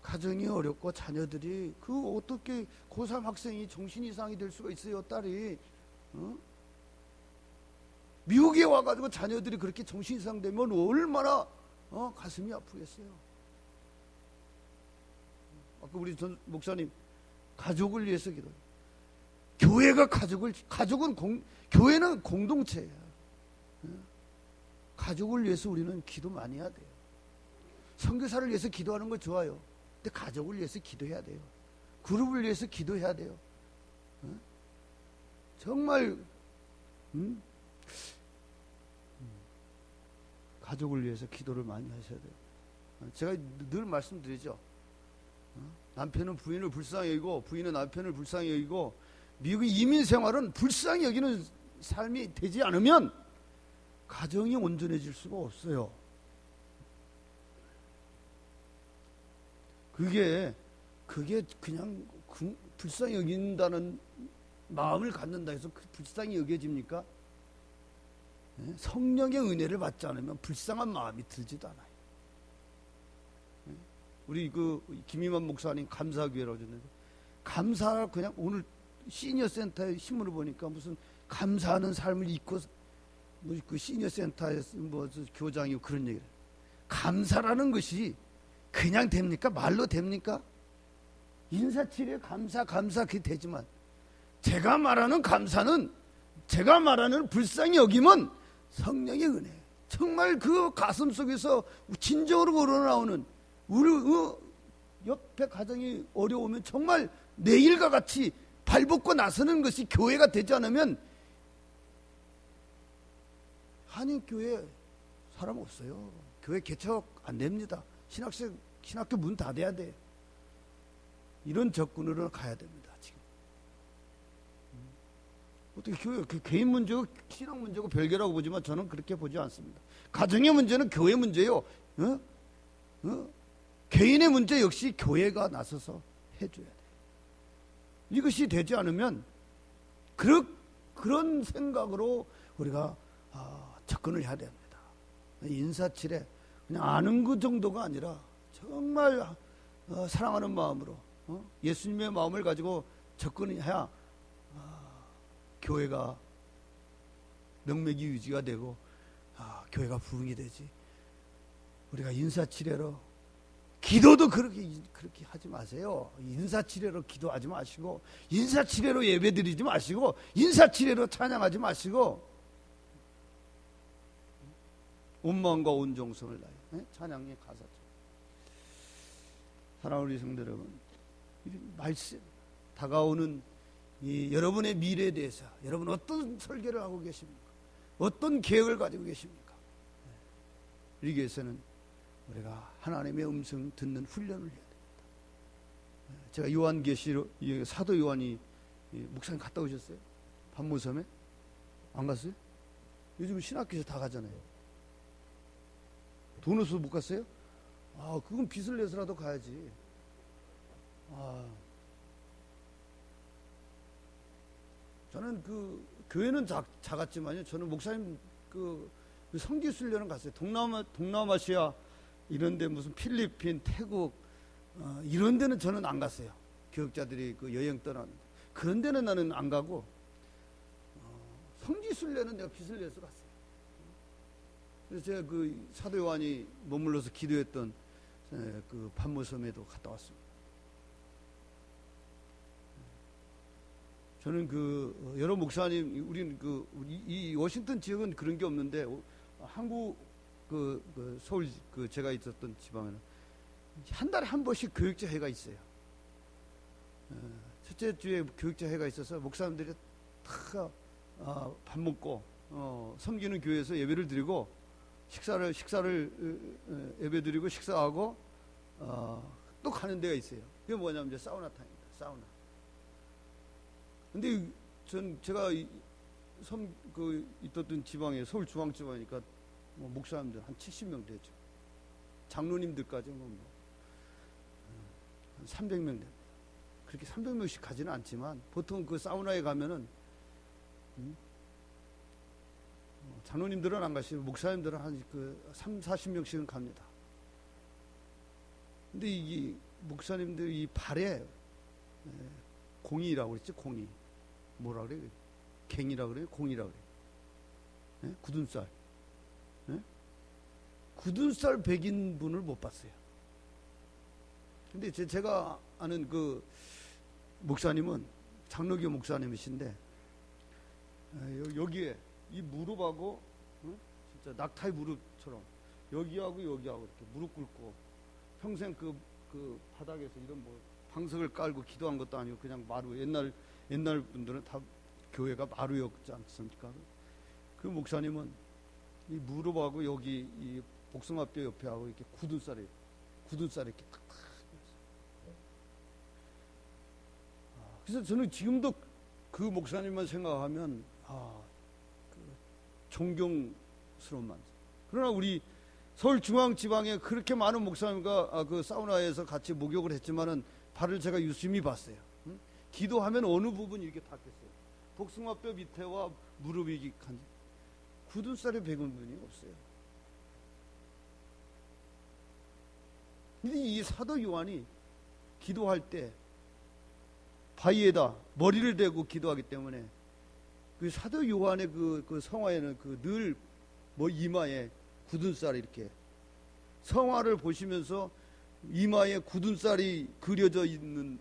가정이 어렵고 자녀들이 어떻게 고3 학생이 정신 이상이 될 수가 있어요, 딸이. 미국에 와가지고 자녀들이 그렇게 정신 이상 되면 얼마나 가슴이 아프겠어요. 아까 우리 전 목사님 가족을 위해서 기도. 교회가 교회는 공동체예요. 가족을 위해서 우리는 기도 많이 해야 돼요. 선교사를 위해서 기도하는 거 좋아요. 근데 가족을 위해서 기도해야 돼요. 그룹을 위해서 기도해야 돼요. 정말 가족을 위해서 기도를 많이 하셔야 돼요. 제가 늘 말씀드리죠. 남편은 부인을 불쌍히 여기고 부인은 남편을 불쌍히 여기고 미국의 이민 생활은 불쌍히 여기는 삶이 되지 않으면 가정이 온전해질 수가 없어요. 그게 그냥 불쌍히 여긴다는 마음을 갖는다 해서 불쌍히 여겨집니까? 성령의 은혜를 받지 않으면 불쌍한 마음이 들지도 않아요. 우리 김희만 목사님 감사교회라고 하셨는데 감사 그냥 오늘 시니어 센터의 신문을 보니까 무슨 감사하는 삶을 잊고 그 시니어 센터에서 교장이고 그런 얘기를. 감사라는 것이 그냥 됩니까? 말로 됩니까? 인사치레 감사 그게 되지만 제가 말하는 감사는, 제가 말하는 불쌍히 여김은 성령의 은혜. 정말 그 가슴 속에서 진정으로 우러나오는, 우리 옆에 가정이 어려우면 정말 내일과 같이 발벗고 나서는 것이 교회가 되지 않으면 한인교회 사람 없어요. 교회 개척 안 됩니다. 신학교 문 닫아야 돼. 이런 접근으로 가야 됩니다. 지금 어떻게 교회 개인 문제고 신앙 문제고 별개라고 보지만 저는 그렇게 보지 않습니다. 가정의 문제는 교회 문제요. 개인의 문제 역시 교회가 나서서 해줘야 돼요. 이것이 되지 않으면 그런 생각으로 우리가 접근을 해야 됩니다. 인사치레 그냥 아는 그 정도가 아니라 정말 사랑하는 마음으로 예수님의 마음을 가지고 접근해야 교회가 명맥이 유지가 되고 교회가 부흥이 되지. 우리가 인사치레로 기도도 그렇게 하지 마세요. 인사치레로 기도하지 마시고, 인사치레로 예배드리지 마시고, 인사치레로 찬양하지 마시고, 온 마음과 온 정성을 다해 찬양의 가사죠. 사랑하는 우리 성도 여러분, 이 말씀 다가오는 이 여러분의 미래에 대해서 여러분 어떤 설계를 하고 계십니까? 어떤 계획을 가지고 계십니까? 우리 교회에서는 우리가 하나님의 음성 듣는 훈련을 해야 됩니다. 제가 요한계시록 사도 요한이 목사님 갔다 오셨어요? 반모섬에? 안 갔어요? 요즘 신학교에서 다 가잖아요. 돈 없어서 못 갔어요? 그건 빚을 내서라도 가야지. 저는 그 교회는 작았지만요. 저는 목사님 그 성지 순례는 갔어요. 동남아시아 이런 데 무슨 필리핀, 태국 이런 데는 저는 안 갔어요. 교육자들이 그 여행 떠나는데. 그런 데는 나는 안 가고 성지 순례는 내가 빚을 내서 갔어요. 그래서 제가 그 사도 요한이 머물러서 기도했던 그 반모섬에도 갔다 왔습니다. 저는 그 여러 목사님, 우리는 이 워싱턴 지역은 그런 게 없는데 한국 그 서울 그 제가 있었던 지방에는 한 달에 한 번씩 교육자 회가 있어요. 첫째 주에 교육자 회가 있어서 목사님들이 다 밥 먹고 섬기는 교회에서 예배를 드리고 식사를 예배 드리고 식사하고 또 가는 데가 있어요. 그게 뭐냐면 이제 사우나 타임입니다. 사우나. 근데 제가 있었던 지방에 서울 중앙 지방이니까 목사님들 한 70명 되죠. 장로님들까지 한 300명 됩니다. 그렇게 300명씩 가지는 않지만 보통 그 사우나에 가면은 장로님들은 안 가시고 목사님들은 한 3, 40명씩은 갑니다. 근데 이 목사님들 이 발에 공이라고 그랬지, 공이. 뭐라 그래? 갱이라고 그래요? 공이라고 그래요? 굳은 쌀. 굳은 쌀 백인 분을 못 봤어요. 근데 제가 아는 그 목사님은 장로교 목사님이신데 여기에 이 무릎하고 진짜 낙타의 무릎처럼 여기하고 이렇게 무릎 꿇고 평생 그 바닥에서 이런 뭐 방석을 깔고 기도한 것도 아니고 그냥 마루, 옛날 분들은 다 교회가 마루였지 않습니까? 그 목사님은 이 무릎하고 여기 이 복숭아뼈 옆에 하고 이렇게 굳은 쌀이 이렇게 탁탁. 그래서 저는 지금도 그 목사님만 생각하면 그 존경스러운 만세. 그러나 우리 서울 중앙 지방에 그렇게 많은 목사님과 그 사우나에서 같이 목욕을 했지만은 발을 제가 유심히 봤어요. 기도하면 어느 부분이 이렇게 닿겠어요. 복숭아뼈 밑에와 무릎이 굳은 쌀에 백은 분이 없어요. 근데 이 사도 요한이 기도할 때 바위에다 머리를 대고 기도하기 때문에 그 사도 요한의 그 성화에는 늘 이마에 굳은 쌀이 이렇게 성화를 보시면서 이마에 굳은 쌀이 그려져 있는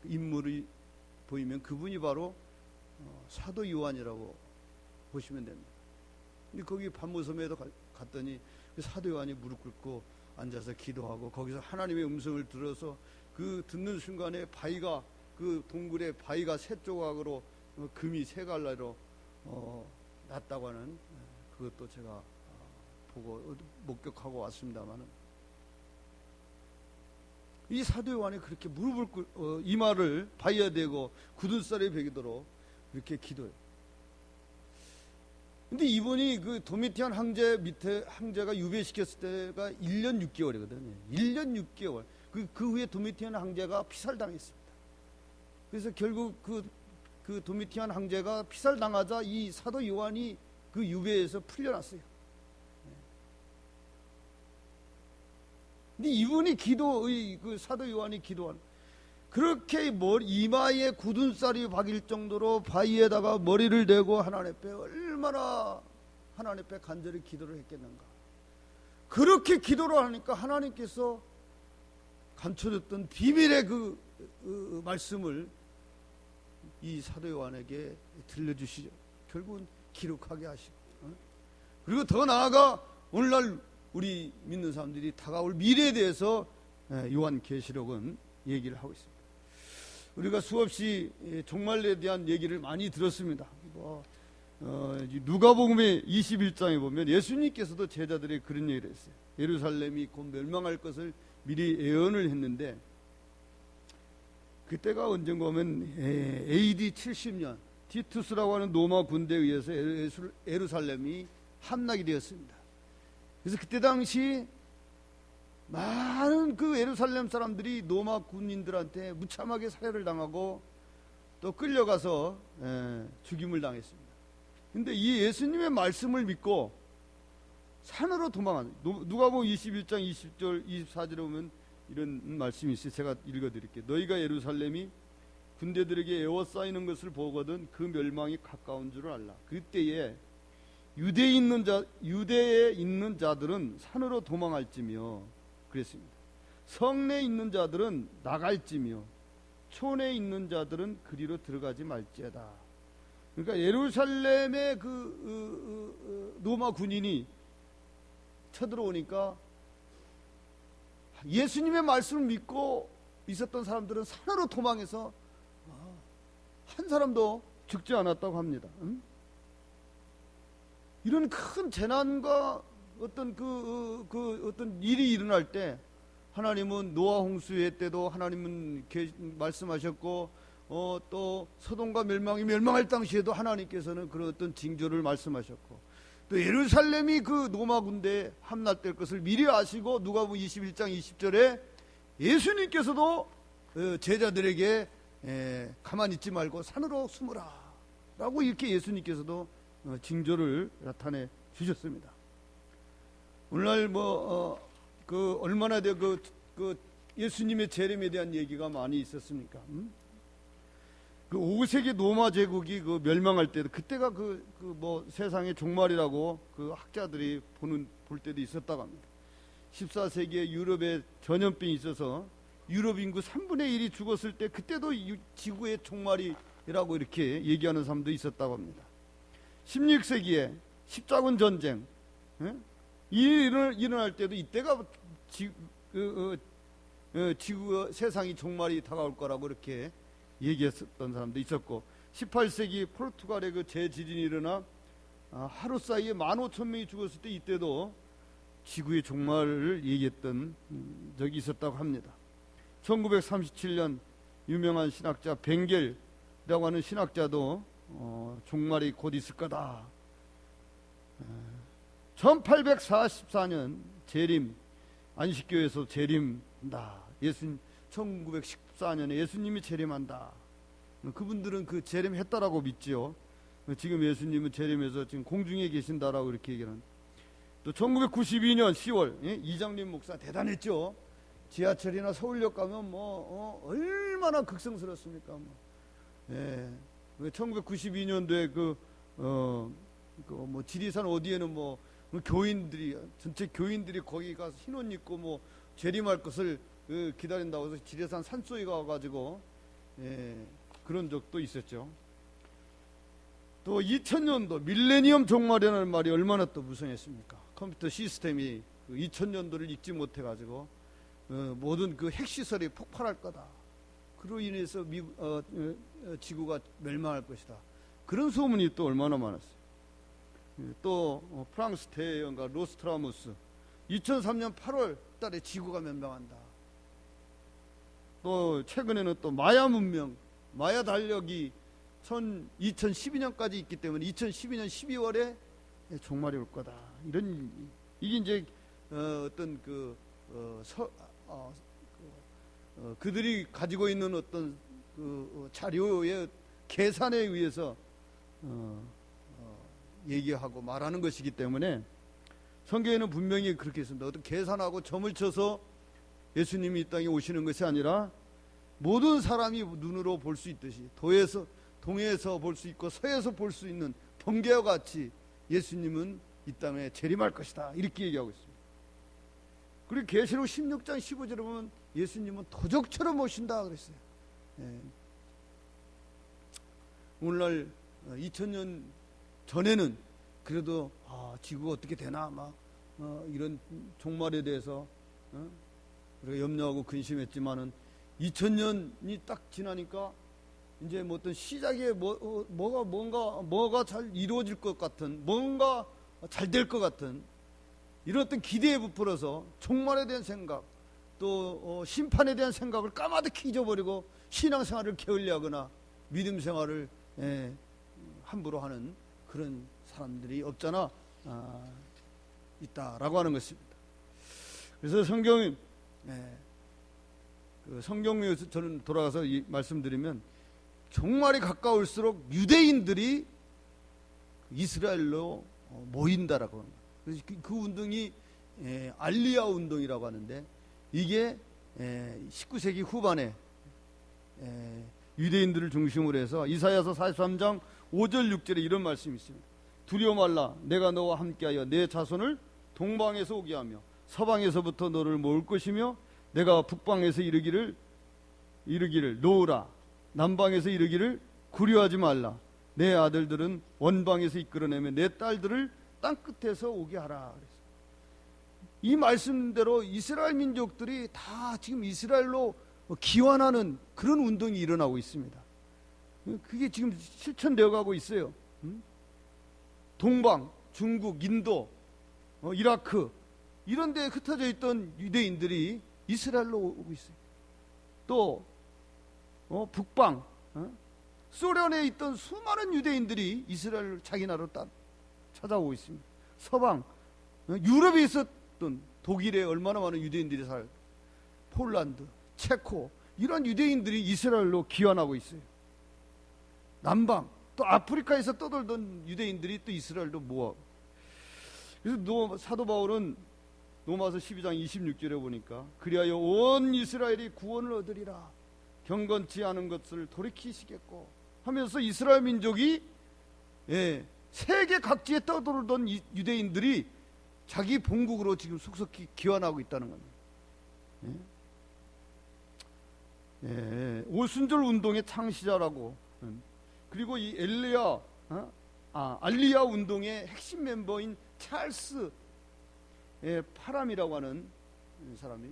인물이 보이면 그분이 바로 사도 요한이라고 보시면 됩니다. 근데 거기 반모섬에도 갔더니 그 사도 요한이 무릎 꿇고 앉아서 기도하고 거기서 하나님의 음성을 들어서 그 듣는 순간에 바위가 그 동굴에 바위가 세 조각으로 금이 세 갈래로 났다고 하는 그것도 제가 보고 목격하고 왔습니다만은 이 사도 요한이 그렇게 무릎을 이마를 바위에 대고 굳은 쌀에 베기도록 그렇게 기도해요. 근데 이분이 그 도미티안 황제가 유배시켰을 때가 1년 6개월이거든요. 1년 6개월. 그 후에 도미티안 황제가 피살당했습니다. 그래서 결국 그 도미티안 황제가 피살당하자 이 사도 요한이 그 유배에서 풀려났어요. 근데 이분이 그 사도 요한이 기도한 그렇게 이마에 굳은 쌀이 박일 정도로 바위에다가 머리를 대고 하나님 앞에 얼마나 하나님 앞에 간절히 기도를 했겠는가. 그렇게 기도를 하니까 하나님께서 감춰졌던 비밀의 그 말씀을 이 사도 요한에게 들려주시죠. 결국은 기록하게 하시고, 그리고 더 나아가 오늘날 우리 믿는 사람들이 다가올 미래에 대해서 요한계시록은 얘기를 하고 있습니다. 우리가 수없이 종말에 대한 얘기를 많이 들었습니다. 누가복음의 21장에 보면 예수님께서도 제자들에게 그런 얘기를 했어요. 예루살렘이 곧 멸망할 것을 미리 예언을 했는데, 그때가 언젠가 하면 AD 70년 티투스라고 하는 로마 군대에 의해서 예루살렘이 함락이 되었습니다. 그래서 그때 당시 많은 그 예루살렘 사람들이 로마 군인들한테 무참하게 살해를 당하고 또 끌려가서 죽임을 당했습니다. 근데 이 예수님의 말씀을 믿고 산으로 도망한, 누가복음 21장 20절 24절에 보면 이런 말씀이 있어요. 제가 읽어드릴게요. 너희가 예루살렘이 군대들에게 에워싸이는 것을 보거든 그 멸망이 가까운 줄을 알라. 그때에 유대에 있는 자들은 산으로 도망할지며 그랬습니다. 성내에 있는 자들은 나갈지며 촌에 있는 자들은 그리로 들어가지 말지어다. 그러니까 예루살렘의 로마 군인이 쳐들어오니까 예수님의 말씀을 믿고 있었던 사람들은 산으로 도망해서 한 사람도 죽지 않았다고 합니다. 이런 큰 재난과 어떤 어떤 일이 일어날 때 하나님은 노아 홍수의 때도 하나님은 말씀하셨고 또 소돔과 멸망이 멸망할 당시에도 하나님께서는 그런 어떤 징조를 말씀하셨고 또 예루살렘이 그 로마 군대에 함락될 것을 미리 아시고 누가복음 21장 20절에 예수님께서도 제자들에게 가만히 있지 말고 산으로 숨으라 라고 이렇게 예수님께서도 징조를 나타내 주셨습니다. 오늘날 얼마나 그 예수님의 재림에 대한 얘기가 많이 있었습니까? 그 5세기 로마 제국이 그 멸망할 때도 그때가 세상의 종말이라고 그 학자들이 볼 때도 있었다고 합니다. 14세기에 유럽에 전염병이 있어서 유럽 인구 3분의 1이 죽었을 때 그때도 지구의 종말이라고 이렇게 얘기하는 사람도 있었다고 합니다. 16세기에 십자군 전쟁 일어날 때도 이때가 지구 세상이 종말이 다가올 거라고 이렇게 얘기했었던 사람도 있었고 18세기 포르투갈의 그 재지진이 일어나 하루 사이에 15,000명이 죽었을 때 이때도 지구의 종말을 얘기했던 적이 있었다고 합니다. 1937년 유명한 신학자 벵겔이라고 하는 신학자도 종말이 곧 있을 거다. 1844년 재림 안식교에서 재림한다. 1914년에 예수님이 재림한다. 그분들은 그 재림했다라고 믿지요. 지금 예수님은 재림해서 지금 공중에 계신다라고 이렇게 얘기하는. 또 1992년 10월 이장림 목사 대단했죠. 지하철이나 서울역 가면 얼마나 극성스럽습니까? 1992년도에 지리산 어디에는 교인들이 전체 교인들이 거기 가서 흰옷 입고 재림할 것을 기다린다고 해서 지리산 산속에 가가지고 그런 적도 있었죠. 또 2000년도 밀레니엄 종말이라는 말이 얼마나 또 무성했습니까? 컴퓨터 시스템이 2000년도를 읽지 못해가지고 모든 그 핵시설이 폭발할 거다. 그로 인해서 지구가 멸망할 것이다. 그런 소문이 또 얼마나 많았어요. 또 프랑스 대영가 로스트라무스 2003년 8월 달에 지구가 멸망한다. 또 최근에는 또 마야 문명, 마야 달력이 2012년까지 있기 때문에 2012년 12월에 종말이 올 거다. 이런 이게 이제 어떤 그들이 가지고 있는 어떤 자료의 계산에 의해서 얘기하고 말하는 것이기 때문에 성경에는 분명히 그렇게 있습니다. 어떤 계산하고 점을 쳐서 예수님이 이 땅에 오시는 것이 아니라 모든 사람이 눈으로 볼 수 있듯이 동해에서 볼 수 있고 서해에서 볼 수 있는 번개와 같이 예수님은 이 땅에 재림할 것이다. 이렇게 얘기하고 있습니다. 그리고 계시록 16장 15절에 보면 예수님은 도적처럼 오신다 그랬어요. 예. 오늘날 2000년 전에는 그래도 지구가 어떻게 되나 막 이런 종말에 대해서 우리가 염려하고 근심했지만은 2000년이 딱 지나니까 이제 뭐 어떤 시작에 뭐가 잘 이루어질 것 같은, 뭔가 잘 될 것 같은 이런 어떤 기대에 부풀어서 종말에 대한 생각, 또 심판에 대한 생각을 까마득히 잊어버리고 신앙생활을 게을리하거나 믿음 생활을 함부로 하는 그런 사람들이 없잖아 있다라고 하는 것입니다. 그래서 성경에서 저는 돌아가서 말씀드리면 종말이 가까울수록 유대인들이 이스라엘로 모인다라고 합니다. 그래서 그 운동이 알리야 운동이라고 하는데 이게 19세기 후반에 유대인들을 중심으로 해서 이사야서 43장 5절 6절에 이런 말씀이 있습니다. 두려워 말라 내가 너와 함께하여 내 자손을 동방에서 오게 하며 서방에서부터 너를 모을 것이며 내가 북방에서 이르기를 놓으라 남방에서 이르기를 구려하지 말라 내 아들들은 원방에서 이끌어내며 내 딸들을 땅끝에서 오게 하라. 이 말씀대로 이스라엘 민족들이 다 지금 이스라엘로 기환하는 그런 운동이 일어나고 있습니다. 그게 지금 실천되어 가고 있어요. 동방, 중국, 인도, 이라크 이런 데에 흩어져 있던 유대인들이 이스라엘로 오고 있어요. 또 북방, 소련에 있던 수많은 유대인들이 이스라엘 자기 나라로 찾아오고 있습니다. 서방, 유럽에 있었던 독일에 얼마나 많은 유대인들이 폴란드, 체코 이런 유대인들이 이스라엘로 기환하고 있어요. 남방, 또 아프리카에서 떠돌던 유대인들이 또 이스라엘로 모아. 그래서 사도 바울은 로마서 12장 26절에 보니까 그리하여 온 이스라엘이 구원을 얻으리라 경건치 않은 것을 돌이키시겠고 하면서 이스라엘 민족이 세계 각지에 떠돌던 유대인들이 자기 본국으로 지금 속속히 기환하고 있다는 겁니다. 오순절 운동의 창시자라고 그리고 이 알리야 운동의 핵심 멤버인 찰스 파람이라고 하는 사람이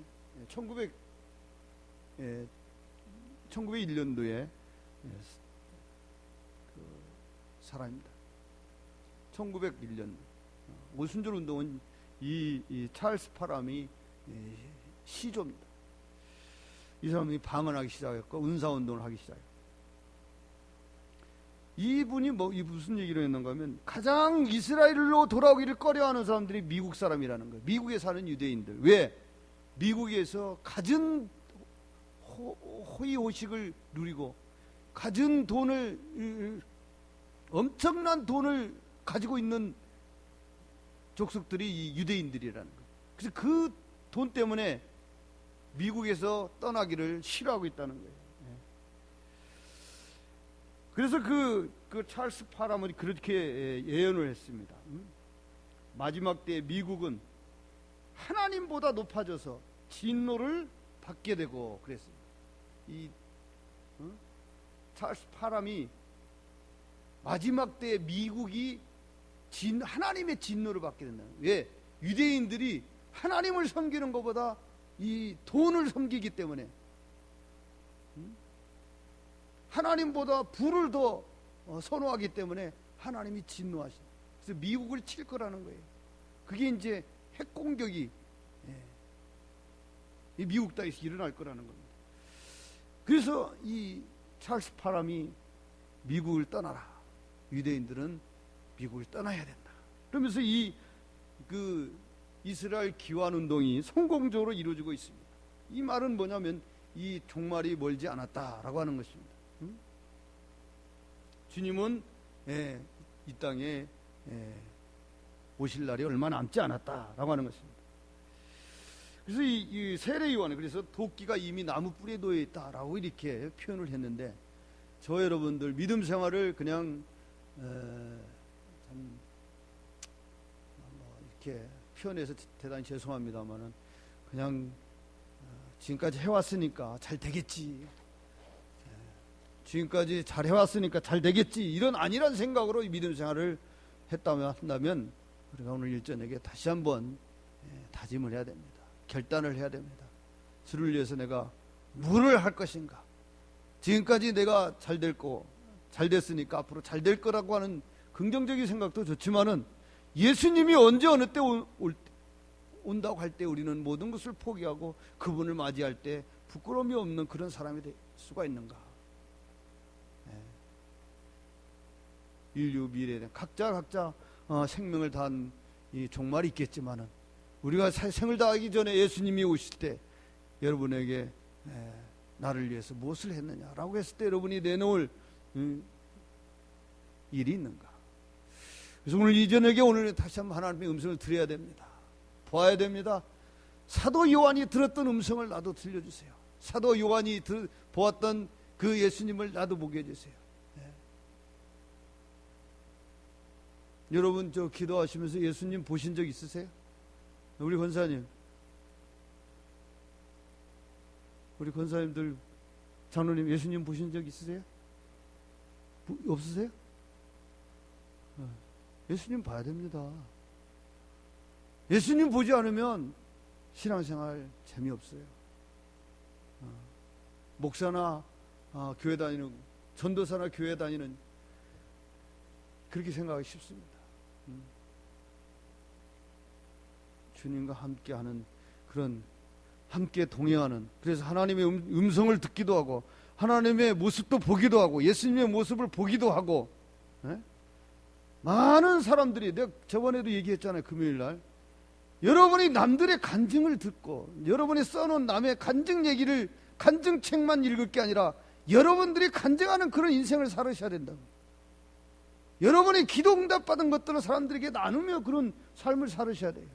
1901년도에 그 사람입니다. 1901년 오순절 운동은 이 찰스 파람이 시조입니다. 이 사람이 방언하기 시작했고 은사운동을 하기 시작했고 이분이 무슨 얘기를 했는가 하면 가장 이스라엘로 돌아오기를 꺼려하는 사람들이 미국 사람이라는 거예요. 미국에 사는 유대인들. 왜? 미국에서 갖은 호의호식을 누리고 갖은 돈을 엄청난 돈을 가지고 있는 족속들이 이 유대인들이라는 거예요. 그래서 그 돈 때문에 미국에서 떠나기를 싫어하고 있다는 거예요. 그래서 그 찰스 파람은 그렇게 예언을 했습니다. 마지막 때에 미국은 하나님보다 진노를 받게 되고 그랬습니다. 찰스 파람이 마지막 때에 미국이 하나님의 진노를 받게 된다. 왜? 유대인들이 하나님을 섬기는 것보다 이 돈을 섬기기 때문에, 하나님보다 부를 더 선호하기 때문에 하나님이 진노하신. 그래서 미국을 칠 거라는 거예요. 그게 이제 핵 공격이 이 미국 땅에서 일어날 거라는 겁니다. 그래서 이 찰스 파람이 미국을 떠나라. 유대인들은 미국을 떠나야 된다. 그러면서 그 이스라엘 기환 운동이 성공적으로 이루어지고 있습니다. 이 말은 뭐냐면 이 종말이 멀지 않았다라고 하는 것입니다. 주님은 이 땅에 오실 날이 얼마 남지 않았다라고 하는 것입니다. 그래서 이 세례 요한은 그래서 도끼가 이미 나무 뿌리에 놓여 있다라고 이렇게 표현을 했는데, 저 여러분들 믿음 생활을 그냥 참 이렇게 표현해서 대단히 죄송합니다만은 그냥 지금까지 해왔으니까 잘 되겠지, 지금까지 잘 해왔으니까 잘 되겠지, 이런 아니란 생각으로 이 믿음 생활을 한다면 우리가 오늘 일전에게 다시 한번 다짐을 해야 됩니다. 결단을 해야 됩니다. 주를 위해서 내가 무엇을 할 것인가. 지금까지 내가 잘 됐으니까 앞으로 잘 될 거라고 하는 긍정적인 생각도 좋지만은, 예수님이 언제 어느 때 온다고 할 때 우리는 모든 것을 포기하고 그분을 맞이할 때 부끄러움이 없는 그런 사람이 될 수가 있는가. 인류 미래에 각자 생명을 다한 이 종말이 있겠지만은, 우리가 생을 다하기 전에 예수님이 오실 때 여러분에게 나를 위해서 무엇을 했느냐라고 했을 때 여러분이 내놓을 일이 있는가. 그래서 오늘 이 저녁에 오늘 다시 한번 하나님의 음성을 들어야 됩니다. 보아야 됩니다. 사도 요한이 들었던 음성을 나도 들려주세요. 사도 요한이 보았던 그 예수님을 나도 보게 해주세요. 여러분 저 기도하시면서 예수님 보신 적 있으세요? 우리 권사님들, 장로님 예수님 보신 적 있으세요? 없으세요? 예수님 봐야 됩니다. 예수님 보지 않으면 신앙생활 재미없어요. 목사나 교회 다니는, 전도사나 교회 다니는, 그렇게 생각하기 쉽습니다. 주님과 함께하는 그런, 함께 동행하는, 그래서 하나님의 음성을 듣기도 하고 하나님의 모습도 보기도 하고 예수님의 모습을 보기도 하고, 많은 사람들이, 내가 저번에도 얘기했잖아요. 금요일날 여러분이 남들의 간증을 듣고 여러분이 써놓은 남의 간증 얘기를, 간증책만 읽을 게 아니라 여러분들이 간증하는 그런 인생을 살으셔야 된다고. 여러분이 기도 응답 받은 것들을 사람들에게 나누며 그런 삶을 살으셔야 돼요.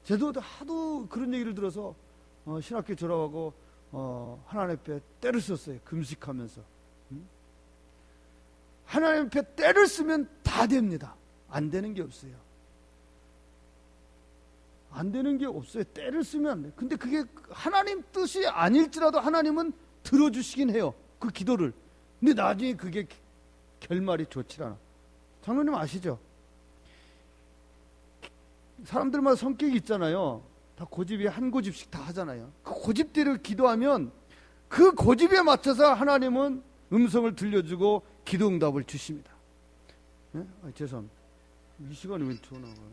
저도 하도 그런 얘기를 들어서 신학교 졸업하고 하나님 앞에 때를 썼어요. 금식하면서. 하나님 앞에 때를 쓰면 다 됩니다. 안 되는 게 없어요. 안 되는 게 없어요. 때를 쓰면 안 돼요. 근데 그게 하나님 뜻이 아닐지라도 하나님은 들어주시긴 해요. 그 기도를. 근데 나중에 그게 결말이 좋지 않아. 장로님 아시죠? 사람들마다 성격이 있잖아요. 다 고집이 한 고집씩 다 하잖아요. 그 고집대로 기도하면 그 고집에 맞춰서 하나님은 음성을 들려주고 기도 응답을 주십니다. 죄송합니다. 이 시간에 왜 전화가 와요?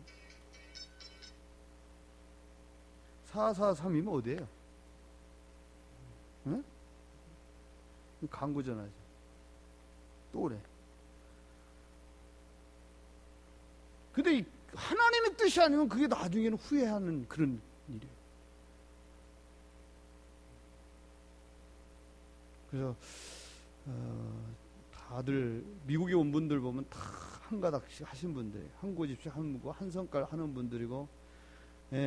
443이면 어디예요? 광고 전화죠. 또 그래. 근데 하나님의 뜻이 아니면 그게 나중에는 후회하는 그런 일이에요. 그래서 다들 미국에 온 분들 보면 다 한 가닥씩 하신 분들, 한 고집씩 하고 한 성깔 하는 분들이고,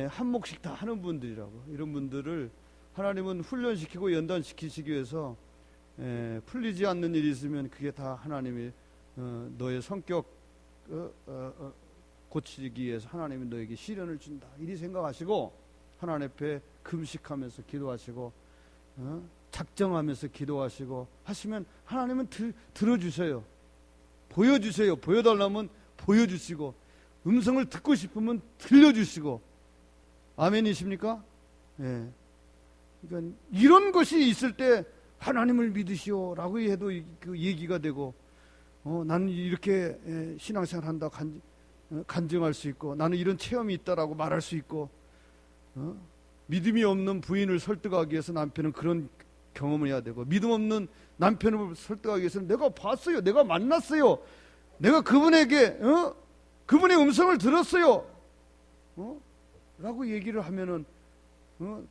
한 몫씩 다 하는 분들이라고. 이런 분들을 하나님은 훈련시키고 연단시키시기 위해서 풀리지 않는 일이 있으면 그게 다 하나님이 너의 성격 고치기 위해서 하나님이 너에게 시련을 준다, 이리 생각하시고 하나님 앞에 금식하면서 기도하시고 작정하면서 기도하시고 하시면 하나님은 들어주세요. 보여주세요. 보여달라면 보여주시고, 음성을 듣고 싶으면 들려주시고. 아멘이십니까? 예. 그러니까 이런 것이 있을 때 하나님을 믿으시오라고 해도 그 얘기가 되고, 나는 이렇게 신앙생활 한다 간증할 수 있고, 나는 이런 체험이 있다라고 말할 수 있고, 믿음이 없는 부인을 설득하기 위해서 남편은 그런 경험을 해야 되고, 믿음 없는 남편을 설득하기 위해서는 내가 봤어요, 내가 만났어요, 내가 그분에게 그분의 음성을 들었어요 라고 얘기를 하면은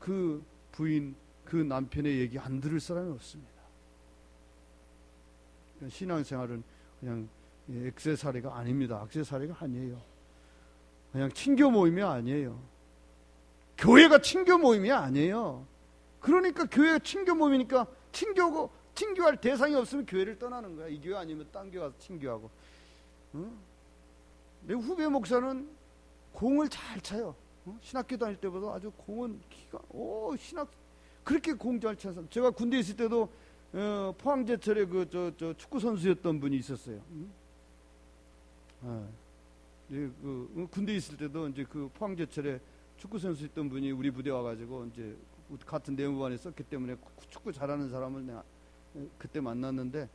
그 부인, 그 남편의 얘기 안 들을 사람이 없습니다. 신앙생활은 그냥 액세서리가 아닙니다. 액세서리가 아니에요. 그냥 친교 모임이 아니에요. 교회가 친교 모임이 아니에요. 그러니까 교회가 친교 모임이니까 친교할 대상이 없으면 교회를 떠나는 거야. 이 교회 아니면 딴 교회 가서 친교하고. 내 후배 목사는 공을 잘 차요. 신학교 다닐 때보다 아주 공은 그렇게 공 잘 차서. 제가 군대 있을 때도 포항제철에 저 축구 선수였던 분이 있었어요. 군대 있을 때도 이제 그 포항제철에 축구 선수였던 분이 우리 부대 와가지고 이제 같은 내무반에 썼기 때문에 축구 잘하는 사람을 내가 그때 만났는데,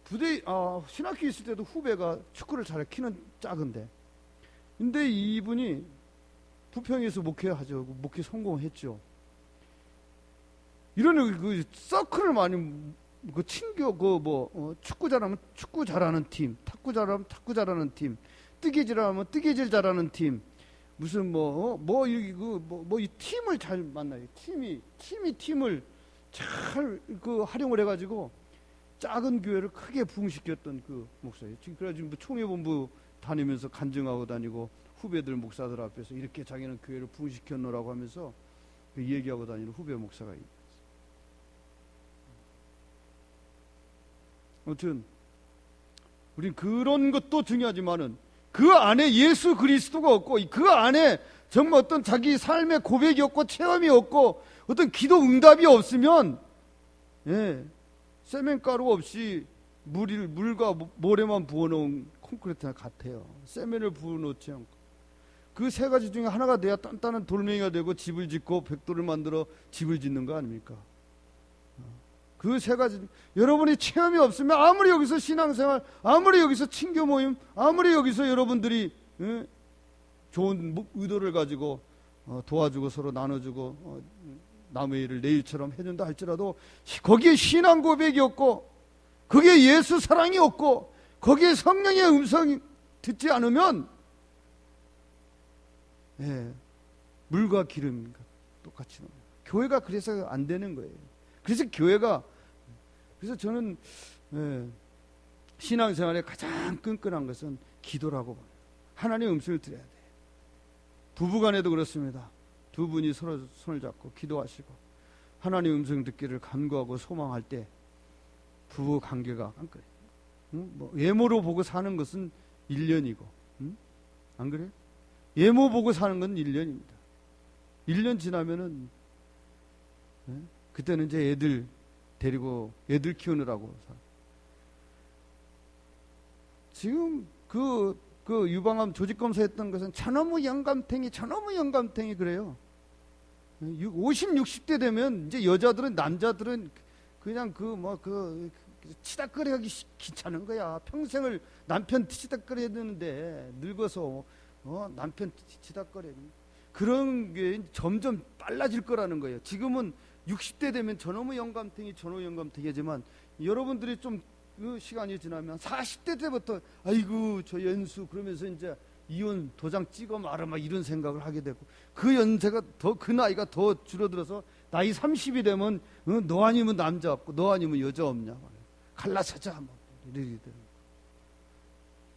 부대 신학교 있을 때도 후배가 축구를 잘해. 키는 작은데, 근데 이분이 부평에서 목회하죠. 목회 성공했죠. 이런 그 서클을 많이 친교 축구 잘하면 축구 잘하는 팀, 탁구 잘하면 탁구 잘하는 팀, 뜨개질하면 뜨개질 잘하는 팀, 무슨 이 팀을 잘 만나요. 팀을 잘 활용을 해가지고 작은 교회를 크게 부흥시켰던 그 목사예요. 지금 그래가지고 총회본부 다니면서 간증하고 다니고, 후배들 목사들 앞에서 이렇게 자기는 교회를 부흥시켰노라고 하면서 그 얘기하고 다니는 후배 목사가 있어요. 아무튼 우린 그런 것도 중요하지만은 그 안에 예수 그리스도가 없고, 그 안에 정말 어떤 자기 삶의 고백이 없고 체험이 없고 어떤 기도 응답이 없으면 세면가루 없이 물과 모래만 부어놓은 콘크리트 같아요. 세면을 부어놓지 않고. 그 세 가지 중에 하나가 돼야 단단한 돌멩이가 되고 집을 짓고 벽돌을 만들어 집을 짓는 거 아닙니까? 그 세 가지. 여러분이 체험이 없으면 아무리 여기서 신앙생활, 아무리 여기서 친교 모임, 아무리 여기서 여러분들이 좋은 의도를 가지고 도와주고 서로 나눠주고 남의 일을 내 일처럼 해준다 할지라도, 거기에 신앙 고백이 없고, 거기에 예수 사랑이 없고, 거기에 성령의 음성이 듣지 않으면 물과 기름 똑같이 나와요. 교회가 그래서 안 되는 거예요. 그래서 저는 신앙생활에 가장 끈끈한 것은 기도라고 봐요. 하나님의 음성을 들어야 돼요. 부부간에도 그렇습니다. 두 분이 서로 손을 잡고 기도하시고 하나님의 음성 듣기를 간구하고 소망할 때 부부 관계가 안 그래요. 외모로 보고 사는 것은 1년이고, 안 그래요? 외모 보고 사는 건 1년입니다. 1년 지나면은 그때는 이제 애들 데리고 애들 키우느라고 지금 그 유방암 조직 검사했던 것은 저놈의 영감탱이 그래요. 50, 60대 되면 이제 여자들은, 남자들은 그냥 치닥거리하기 귀찮은 거야. 평생을 남편 치닥거려야 되는데 늙어서 남편 치닥거려. 그런 게 점점 빨라질 거라는 거예요. 지금은 60대 되면 저놈의 영감탱이 하지만 여러분들이 좀 그 시간이 지나면 40대 때부터 아이고 저 연수 그러면서 이제 이혼 도장 찍어 말아 막 이런 생각을 하게 되고, 그 연세가 그 나이가 더 줄어들어서 나이 30이 되면 너 아니면 남자 없고 너 아니면 여자 없냐 갈라서자 막 이렇게 되는.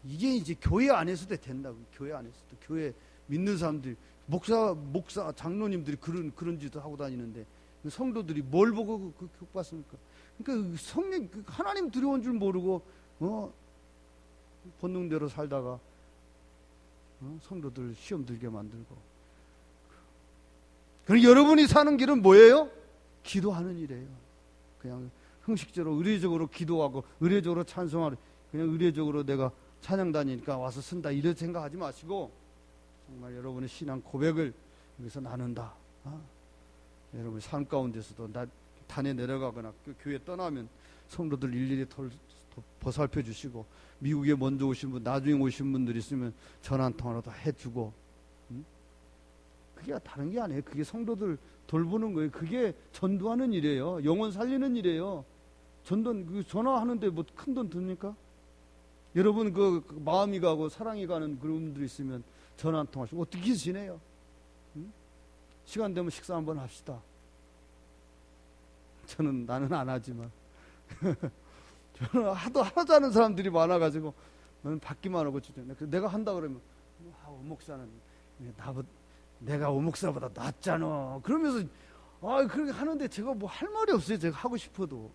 이게 이제 교회 안에서도 된다고. 교회 안에서도, 교회 믿는 사람들이 목사 장로님들이 그런 짓을 하고 다니는데 성도들이 뭘 보고 그 교육받습니까? 그러니까 성령 하나님 두려운 줄 모르고 본능대로 살다가 성도들 시험 들게 만들고. 그럼 여러분이 사는 길은 뭐예요? 기도하는 일이에요. 그냥 형식적으로 의례적으로 기도하고 의례적으로 찬송하고 그냥 의례적으로 내가 찬양 다니니까 와서 쓴다 이런 생각하지 마시고 정말 여러분의 신앙 고백을 여기서 나눈다. 여러분 삶 가운데서도 단에 내려가거나 교회 떠나면 성도들 일일이 보살펴 주시고 미국에 먼저 오신 분 나중에 오신 분들 있으면 전화 한 통화라도 해주고 그게 다른 게 아니에요. 그게 성도들 돌보는 거예요. 그게 전도하는 일이에요. 영혼 살리는 일이에요. 전화하는데 뭐 큰 돈 듭니까? 여러분 그 마음이 가고 사랑이 가는 그런 분들 있으면 전화 한 통화하시고 어떻게 지내요? 시간 되면 식사 한번 합시다. 나는 안 하지만 저는 하도 하는 사람들이 많아가지고 너는 받기만 하고 주잖아. 내가 한다 그러면 오 목사는 내가 오 목사보다 낫잖아. 그러면서 그렇게 하는데 제가 뭐 할 말이 없어요. 제가 하고 싶어도.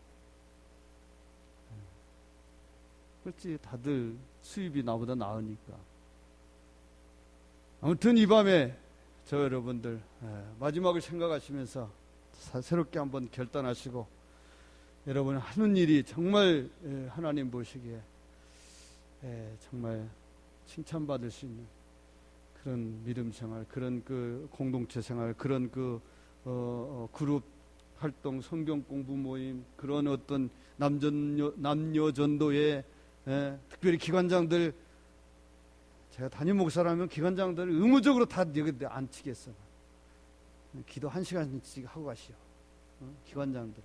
그렇지 다들 수입이 나보다 나으니까. 아무튼 이 밤에 저 여러분들 마지막을 생각하시면서 새롭게 한번 결단하시고 여러분 하는 일이 정말 하나님 보시기에 정말 칭찬받을 수 있는 그런 믿음 생활, 그런 그 공동체 생활, 그런 그 그룹 활동, 성경 공부 모임, 그런 어떤 남녀 전도회, 특별히 기관장들 제가 담임 목사라면 기관장들을 의무적으로 다 여기 앉히겠어. 기도 1시간씩 하고 가시오. 기관장들,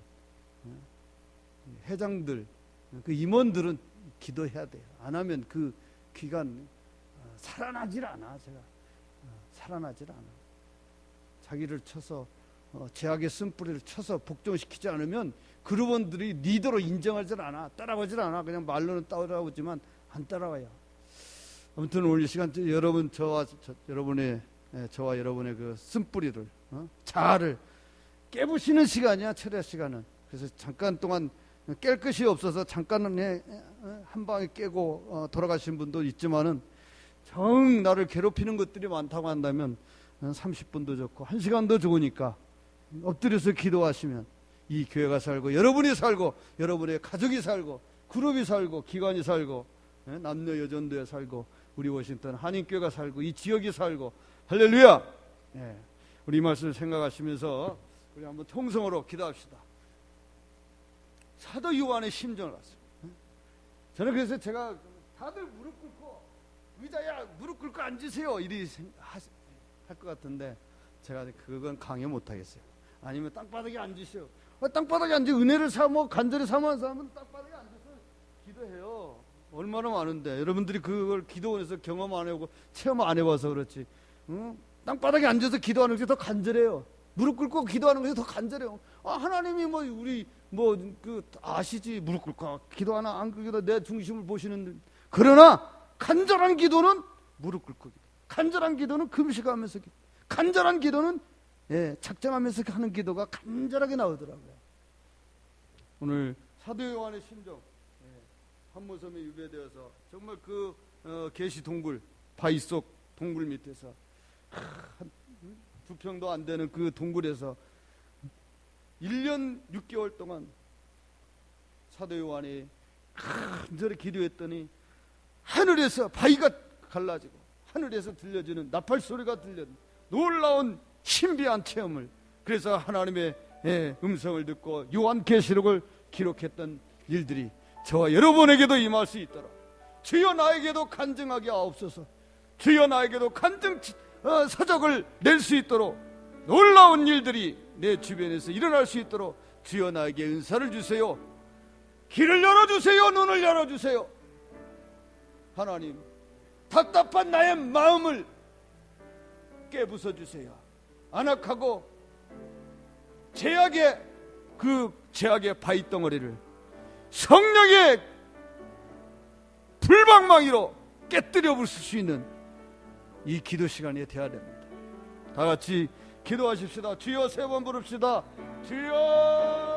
회장들, 그 임원들은 기도해야 돼요. 안 하면 그 기관 살아나질 않아. 제가 살아나질 않아. 자기를 쳐서 제약의 쓴뿌리를 쳐서 복종시키지 않으면 그룹원들이 리더로 인정하질 않아. 따라가질 않아. 그냥 말로는 따라오지만 안 따라와요. 아무튼 오늘 이 시간 여러분 저와 여러분의 그 쓴뿌리를 자아를 깨부시는 시간이야. 철야 시간은. 그래서 잠깐 동안 깰 것이 없어서 잠깐은 한 방에 깨고 돌아가신 분도 있지만은 정 나를 괴롭히는 것들이 많다고 한다면 30분도 좋고 1시간도 좋으니까 엎드려서 기도하시면 이 교회가 살고 여러분이 살고 여러분의 가족이 살고 그룹이 살고 기관이 살고 남녀 여전도에 살고 우리 워싱턴 한인교회가 살고 이 지역이 살고 할렐루야. 우리 이 말씀을 생각하시면서 우리 한번 통성으로 기도합시다. 사도 요한의 심정을 봤어요. 저는 그래서 제가 다들 무릎 꿇고 의자야 무릎 꿇고 앉으세요 이리 할 것 같은데 제가 그건 강요 못하겠어요. 아니면 땅바닥에 앉으세요. 땅바닥에 앉아 은혜를 사모 간절히 사모하는 사람은 땅바닥에 앉아서 기도해요. 얼마나 많은데 여러분들이 그걸 기도원에서 경험 안 해보고 체험 안 해봐서 그렇지. 땅바닥에 앉아서 기도하는 게 더 간절해요. 무릎 꿇고 기도하는 것이 더 간절해요. 하나님이 우리 아시지. 무릎 꿇고 기도하나 안 꿇기도 내 중심을 보시는. 그러나 간절한 기도는 무릎 꿇고 기도. 간절한 기도는 금식하면서 기도. 간절한 기도는 작정하면서 하는 기도가 간절하게 나오더라고요. 오늘 사도 요한의 심정 한모섬에 유배되어서 정말 그 계시 동굴 바위 속 동굴 밑에서 2평도 안 되는 그 동굴에서 1년 6개월 동안 사도 요한이 간절히 기도했더니 하늘에서 바위가 갈라지고 하늘에서 들려지는 나팔 소리가 들려는 놀라운 신비한 체험을, 그래서 하나님의 음성을 듣고 요한계시록을 기록했던 일들이 저와 여러분에게도 임할 수 있도록 주여 나에게도 간증하게 하옵소서. 주여 나에게도 간증 서적을 낼 수 있도록 놀라운 일들이 내 주변에서 일어날 수 있도록 주여 나에게 은사를 주세요. 길을 열어주세요. 눈을 열어주세요. 하나님, 답답한 나의 마음을 깨부숴주세요. 안악하고 제약의 바위덩어리를 성령의 불방망이로 깨뜨려 부술 수 있는 이 기도 시간이 되어야 됩니다. 다 같이 기도하십시다. 주여, 세 번 부릅시다. 주여.